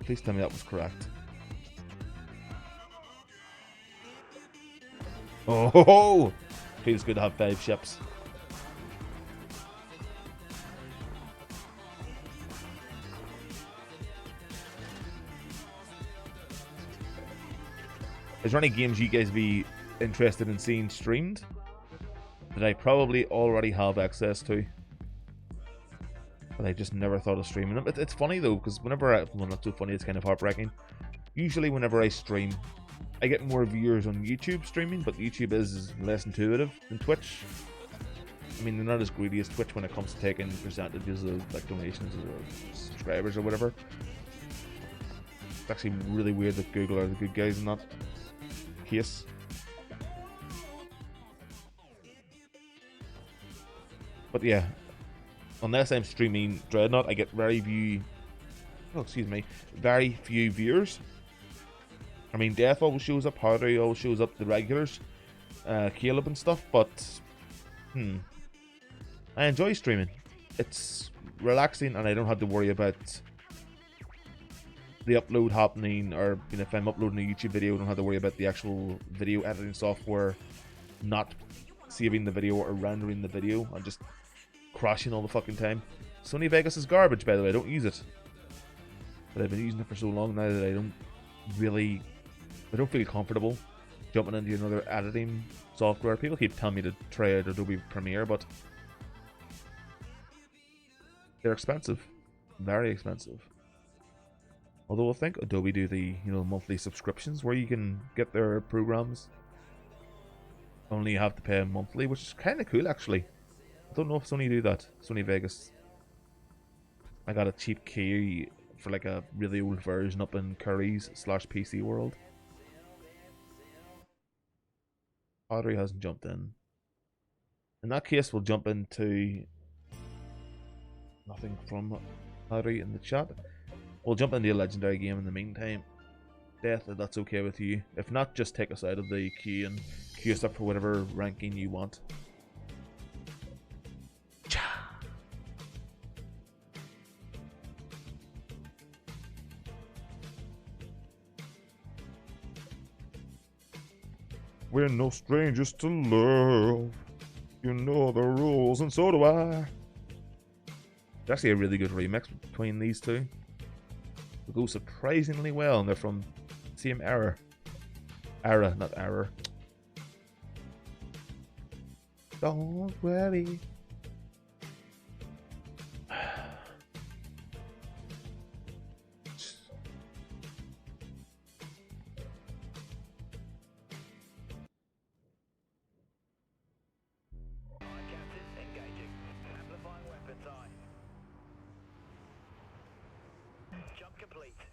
Please tell me that was correct. Oh ho ho! Feels good to have 5 ships. Is there any games you guys be interested in seeing streamed that I probably already have access to, but I just never thought of streaming them? It's funny though, because whenever well, not so funny, it's kind of heartbreaking. Usually whenever I stream, I get more viewers on YouTube streaming, but YouTube is less intuitive than Twitch. I mean, they're not as greedy as Twitch when it comes to taking percentages of like donations or subscribers or whatever. It's actually really weird that Google are the good guys in that case. But yeah, unless I'm streaming Dreadnought, I get very few viewers. I mean, Death always shows up, Hardy always shows up, the regulars, Caleb and stuff, but I enjoy streaming. It's relaxing and I don't have to worry about the upload happening, or if I'm uploading a YouTube video, I don't have to worry about the actual video editing software not saving the video or rendering the video and just crashing all the fucking time. Sony Vegas is garbage, by the way. I don't use it, but I've been using it for so long now that I don't feel comfortable jumping into another editing software. People keep telling me to try out Adobe Premiere, but they're expensive, very expensive. Although I think Adobe do the monthly subscriptions where you can get their programs. Only you have to pay monthly, which is kind of cool actually. I don't know if Sony do that. Sony Vegas. I got a cheap key for like a really old version up in Curry's /PC World. Audrey hasn't jumped in. In that case, we'll jump into nothing from Audrey in the chat. We'll jump into a legendary game in the meantime. Death, if that's okay with you. If not, just take us out of the queue and queue us up for whatever ranking you want. We're no strangers to love. You know the rules, and so do I. It's actually a really good remix between these two. They go surprisingly well, and they're from the same era. Not error. Don't worry.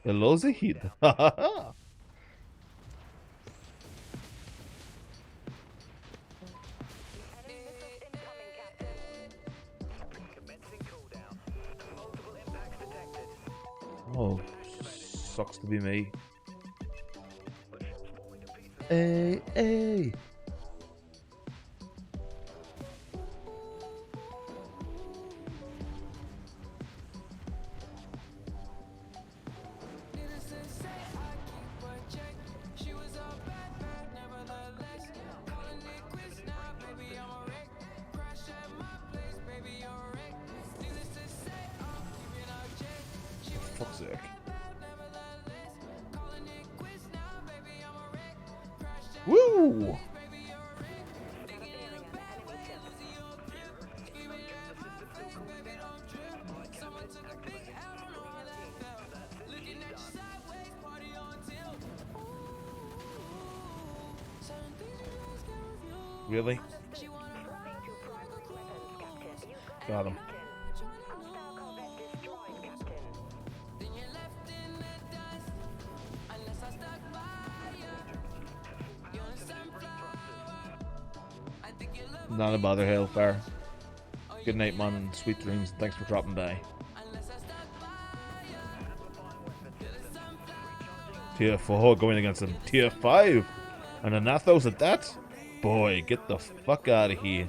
Hello, Zahid. Hahaha. Oh, sucks to be me. Hey, hey. Fuck's sake. Woo! Really? Got him. Not a bother, Hellfire. Good night, man, and sweet dreams. Thanks for dropping by. Tier 4 going against a Tier 5. And an Athos at that? Boy, get the fuck out of here.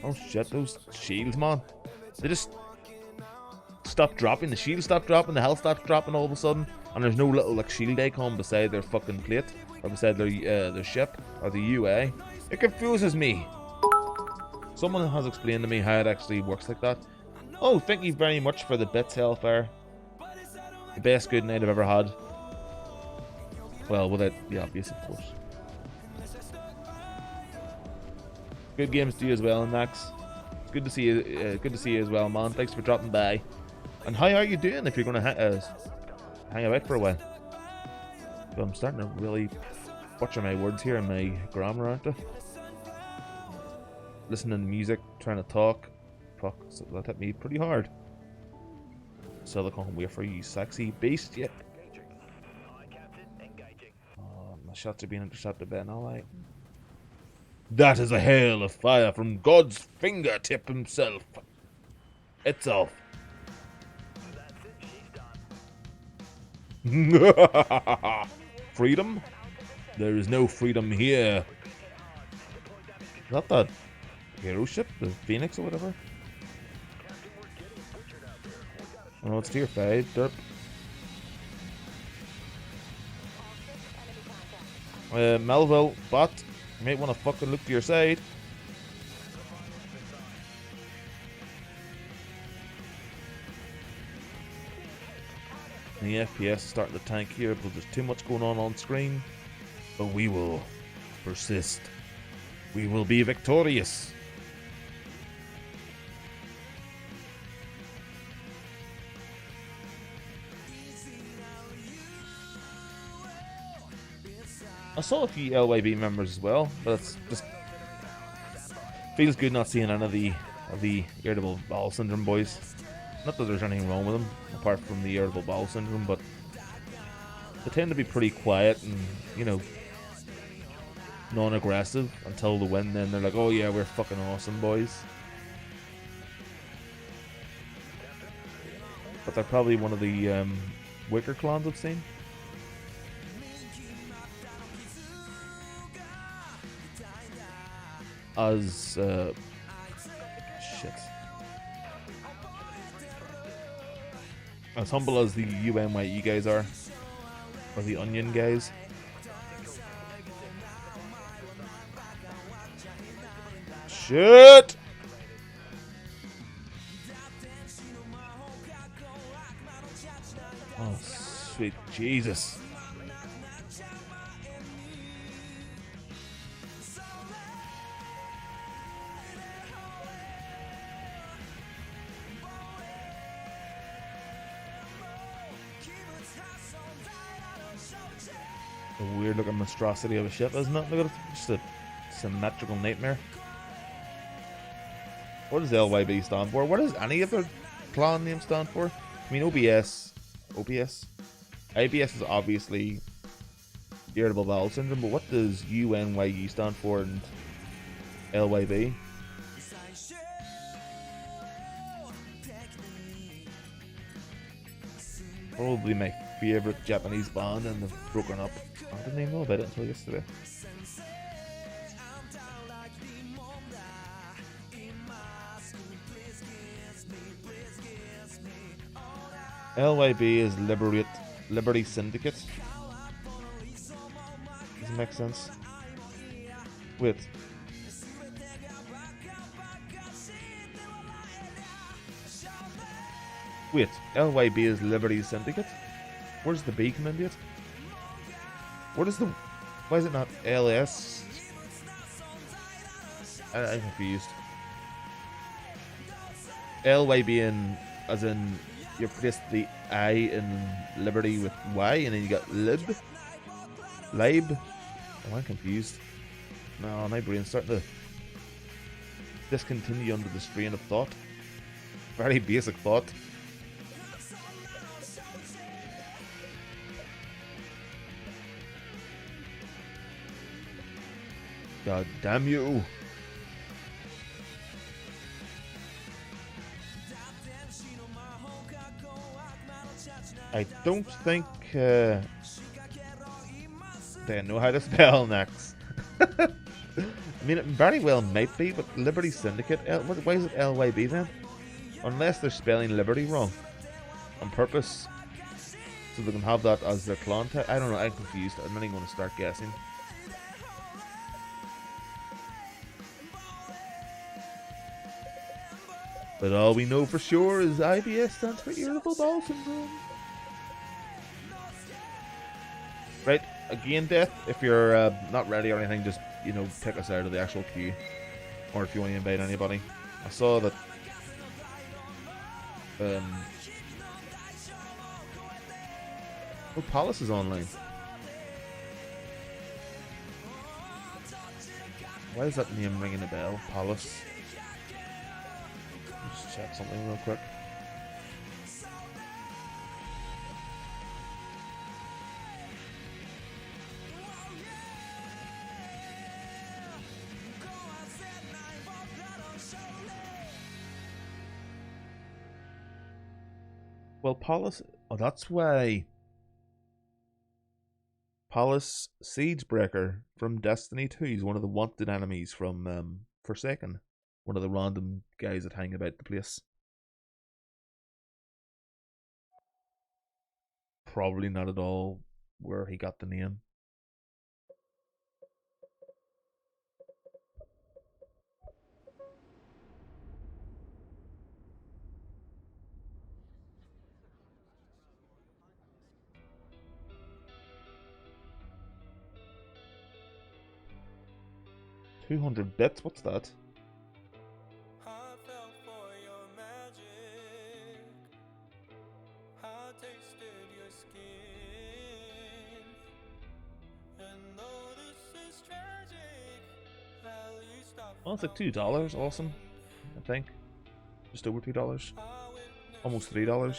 Oh shit, those shields, man. They just stopped dropping. The shield stopped dropping, the health stopped dropping all of a sudden. And there's no little like shield icon beside their fucking plate. Or beside their ship. Or the UA. It confuses me. Someone has explained to me how it actually works like that. Oh, thank you very much for the bits, Hellfire. The best good night I've ever had. Well, without the obvious, of course. Good games to you as well, Max. Good to see you. Good to see you as well, man. Thanks for dropping by. And how are you doing? If you're going to hang about for a while. So I'm starting to really butcher my words here and my grammar, aren't I? Listening to music, trying to talk. Fuck, so that hit me pretty hard. Silicon wafer, you sexy beast, yeah. Oh, my Shots are being intercepted by an ally. That is a hail of fire from God's fingertip himself. Itself. That's it, she's done. Freedom? There is no freedom here. Is that that hero ship? The Phoenix or whatever? Oh no, it's tier 5, derp. Melville, bot, you might want to fucking look to your side. The FPS is starting to tank here because there's too much going on screen. But we will persist. We will be victorious. I saw a few LYB members as well, but it's just feels good not seeing any of the irritable bowel syndrome boys. Not that there's anything wrong with them, apart from the irritable bowel syndrome, but they tend to be pretty quiet and, you know, non-aggressive until the win. Then they're like, "Oh yeah, we're fucking awesome, boys." But they're probably one of the weaker clans I've seen. As shit. As humble as the UNYE guys are, or the Onion guys. Shit! Oh, sweet Jesus. A weird looking monstrosity of a ship, isn't it? Look at it. Just a symmetrical nightmare. What does LYB stand for? What does any of their clan names stand for? I mean, OBS. IBS is obviously irritable bowel syndrome, but what does UNYE stand for and LYB? Probably my favourite Japanese band, and they've broken up. I didn't even know about it until yesterday. LYB is Liberty Syndicate. Does it make sense? Wait. Wait, LYB is Liberty Syndicate? Where's the B come into it? What is the... Why is it not LS? I'm confused. LYB in... As in... You replace the I in Liberty with Y, and then you got Lib? Lib? Oh, I'm confused. No, my brain's starting to discontinue under the strain of thought. Very basic thought. God damn you. I don't think they know how to spell next. I mean, it very well might be, but Liberty Syndicate, why is it LYB then? Unless they're spelling Liberty wrong on purpose, so they can have that as their clan tag. I don't know, I'm confused. I'm not even going to start guessing. But all we know for sure is IBS stands for Irritable Bowel Syndrome. Right, again, Death, if you're not ready or anything, just, you know, take us out of the actual queue. Or if you want to invite anybody. I saw that... Oh, Palace is online. Why is that name ringing a bell? Palace. Just check something real quick. Well, Paulus... Oh, that's why... Paulus Siegebreaker from Destiny 2 is one of the wanted enemies from Forsaken. One of the random guys that hang about the place. Probably not at all where he got the name. $200. What's that? Oh, it's like $2. Awesome. I think. Just over $2. Almost $3.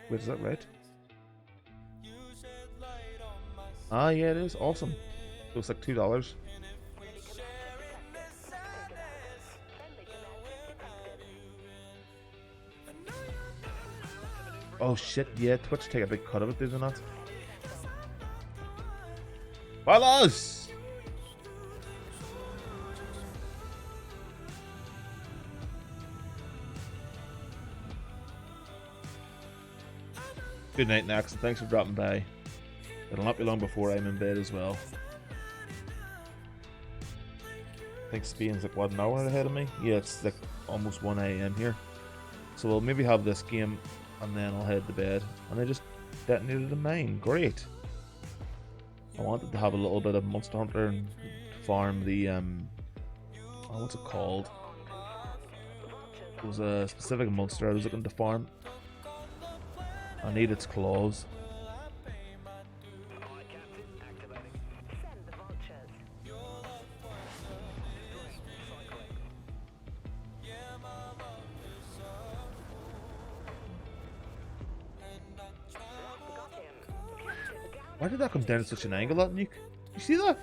Wait, is that right? Ah, yeah, it is. Awesome. Looks like $2. Oh shit, yeah, Twitch take a big cut of it, do they not? Ballas! Good night, Nax, and thanks for dropping by. It'll not be long before I'm in bed as well. I think Spain's like, what, an hour ahead of me? Yeah, it's like almost 1 AM here. So we'll maybe have this game and then I'll head to bed. And I just detonated a mine. Great. I wanted to have a little bit of Monster Hunter and farm the oh, what's it called? It was a specific monster I was looking to farm. I need its claws. Why did that come down at such an angle, that nuke? You see that?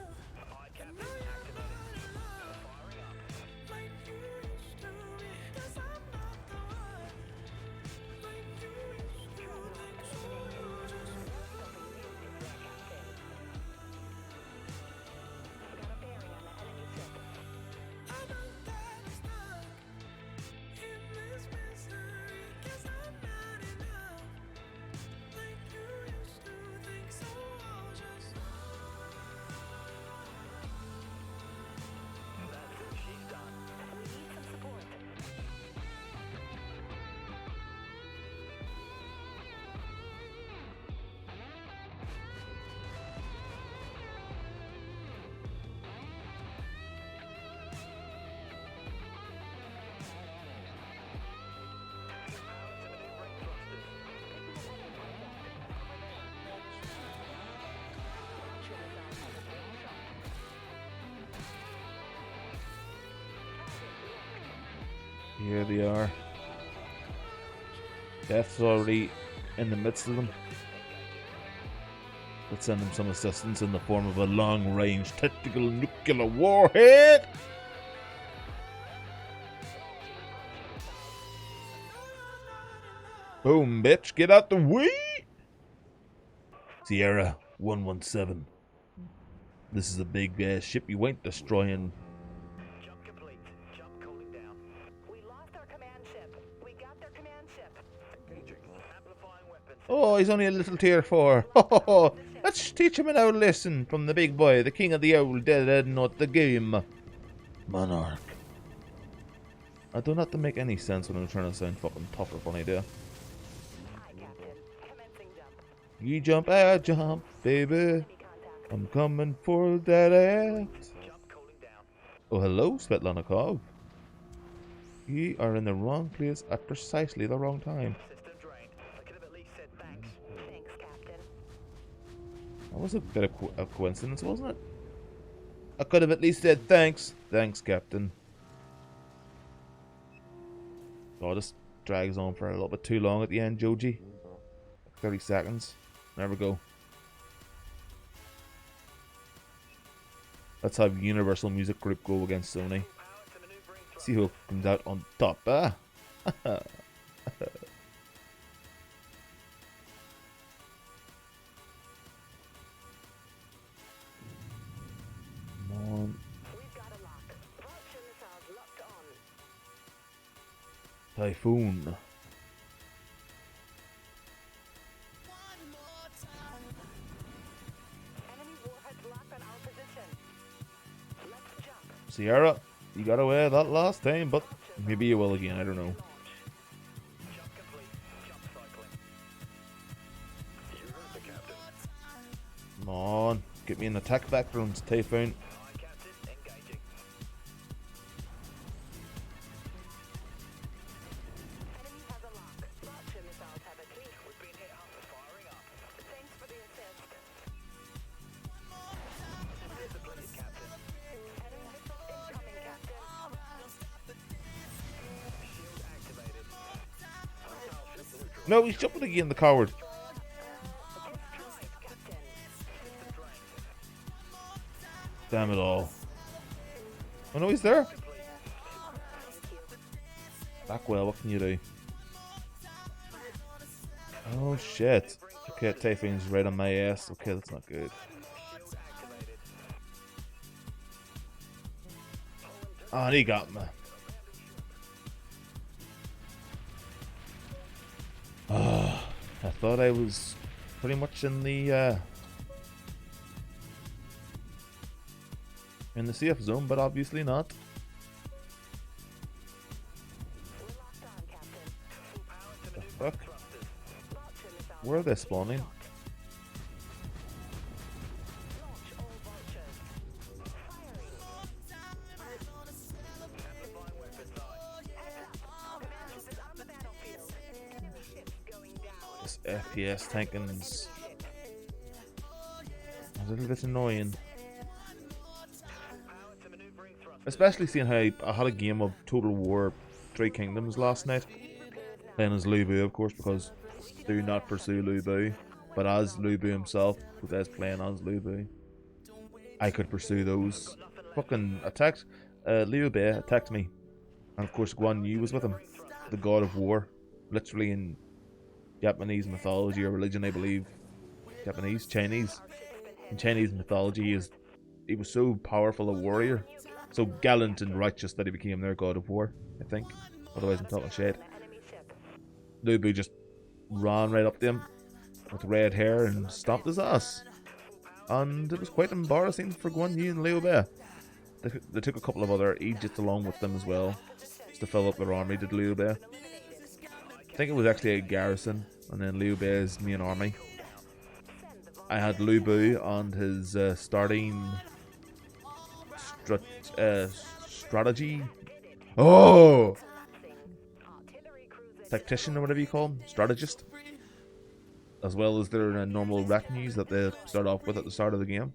Here they are. Death's already in the midst of them. Let's send them some assistance in the form of a long-range tactical nuclear warhead. Boom, bitch, get out the way! Sierra 117. This is a big ship you ain't destroying. Jump complete. Jump cooling down. We lost our command ship. We got their command ship. Amplifying weapons. Oh, he's only a little tier 4. Oh, let's teach him an old lesson from the big boy, the king of the old dead, not the game. Monarch. I don't have to make any sense when I'm trying to sound fucking tough or funny, do I? Aye, Captain. Commencing jump. You jump, I jump, baby. Enemy contact. I'm coming for that ass. Jump cooling down. Oh, hello, Svetlana Kov. You are in the wrong place at precisely the wrong time. System drained. I could have at least said thanks. Thanks, Captain. That was a bit of a coincidence, wasn't it? I could have at least said thanks. Thanks, Captain. Oh, this drags on for a little bit too long at the end, Joji. 30 seconds. There we go. Let's have Universal Music Group go against Sony. Power to maneuvering See who comes out on top, ah? Typhoon. Enemy warheads locked on our position. Let's jump. Sierra, you got away that last time, but maybe you will again, I don't know. Jump complete. Jump cycling. You heard the captain. Come on, get me in attack vectors, Typhoon. Aye, Captain. Engaging. Enemy has a lock. Launcher missiles have a clear. We've been hit hard. Firing up. Thanks for the assist. Disappointed, Captain. Enemy missiles incoming, Captain. Shield activated. Hostile ship neutral. No, he's jumping again, the coward. Destroyed, Captain. System drained. Damn it all. Oh no, he's there. Thank you. Backwell, what can you do? Oh shit. Okay, Typhoon's right on my ass. Okay, that's not good. Shield activated. Oh, and he got me. I thought I was pretty much in the safe zone, but obviously not. We're locked on, Captain. Full power to The maneuver fuck? thrusters. Launcher missiles. Where are they spawning? Launch all vultures. Firing. Amplifying weapons. Aye. Heads up. Commanders is on the battlefield. Enemy ships going down. This FPS tanking's a little bit annoying. Power to maneuvering thrusters. Especially seeing how I had a game of Total War 3 Kingdoms last night. Playing as Lu Bu, of course, because do not pursue Lu Bu. But as Lu Bu himself, who was playing as Lu Bu, I could pursue those. Fucking attacked. Liu Bei attacked me. And of course, Guan Yu was with him. The god of war. Literally in Japanese mythology or religion, I believe. Chinese. In Chinese mythology, he was so powerful a warrior, so gallant and righteous that he became their god of war, I think. Otherwise, I'm talking shit. Enemy ship. Liu Bu just ran right up to him with red hair and stomped his ass. And it was quite embarrassing for Guan Yu and Liu Bei. They took a couple of other Egypts along with them as well, just to fill up their army, did Liu Bei. I think it was actually a garrison, and then Liu Bei's main army. I had Lu Bu and his starting strategy. Oh! Artillery cruiser. Tactician or whatever you call him. Strategist. As well as their normal retinues that they start off with at the start of the game.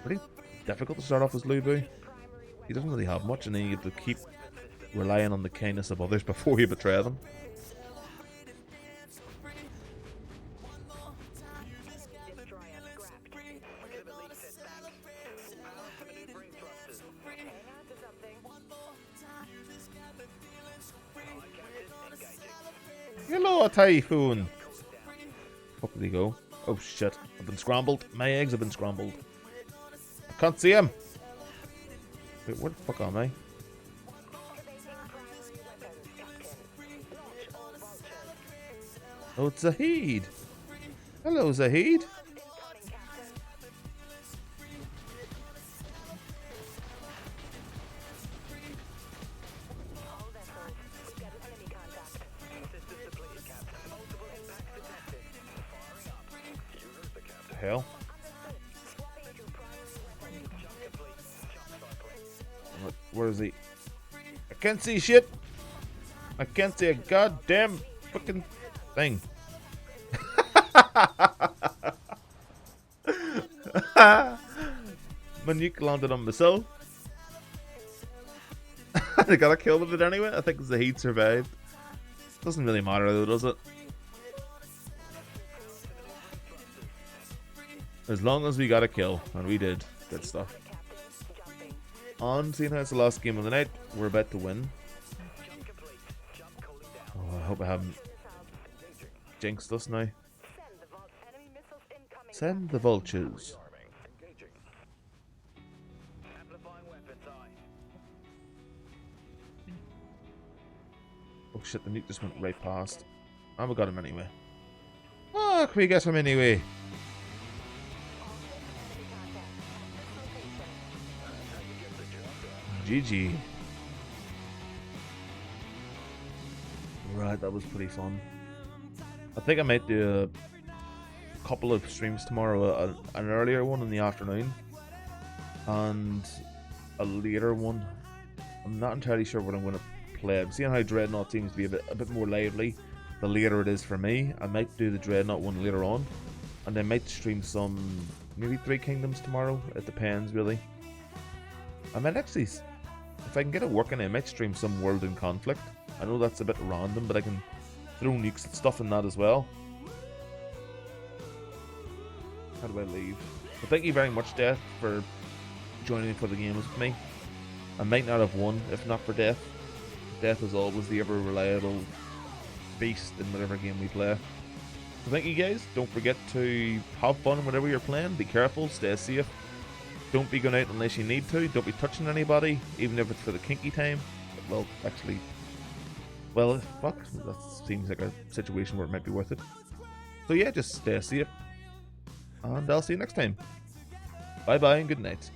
Pretty difficult to start off as Lu Bu. He doesn't really have much, and then you have to keep relying on the kindness of others before you betray them. Destroyer scrapped. I could have at least said thanks. Power to maneuvering thrusters. Hang on to something. Aye, Captain. Engaging. Hello, Typhoon. Cool it down. Fuck did he go? Oh shit, I've been scrambled. My eggs have been scrambled. I can't see him. Wait, where the fuck am I? Activating primary weapons, Captain. Launch all vultures. Oh, it's Zahid. Hello, Zahid. Incoming, Captain. All vessels. We've got an enemy contact. Systems depleted, Captain. Multiple impacts detected. Firing up. You heard the captain. The hell? Understood. Swapping to primary weapons. Jump complete. Jump cycling. Where is he? I can't see shit. I can't see a goddamn fucking thing. My nuke landed on myself. I got a kill with it anyway. I think Zahid survived. Doesn't really matter though, does it? As long as we got a kill, and we did. Good stuff. Captain. Jumping. On seeing how it's the last game of the night, we're about to win. Jump complete. Jump cooling down. Oh, I hope I haven't Missiles. jinxed us now. Enemy missiles incoming. Send the vultures. Arming. Engaging. Amplifying weapons. Aye. Oh shit, the nuke just went right past. And we got him anyway. Oh, can we get him anyway? GG. Right, that was pretty fun. I think I might do a couple of streams tomorrow. An earlier one in the afternoon. And a later one. I'm not entirely sure what I'm going to play. I'm seeing how Dreadnought seems to be a bit more lively. The later it is for me. I might do the Dreadnought one later on. And I might stream some, maybe 3 Kingdoms tomorrow. It depends, really. I might actually, if I can get it working, I might stream some World in Conflict. I know that's a bit random, but I can throw nukes and stuff in that as well. How do I leave? Well, thank you very much, Death, for joining for the games with me. I might not have won if not for Death. Death is always the ever reliable beast in whatever game we play. So thank you guys. Don't forget to have fun whenever you're playing. Be careful, stay safe. Don't be going out unless you need to. Don't be touching anybody, even if it's for the kinky time. Well, actually, well, fuck, that seems like a situation where it might be worth it. So yeah, just stay safe. And I'll see you next time. Bye bye and good night.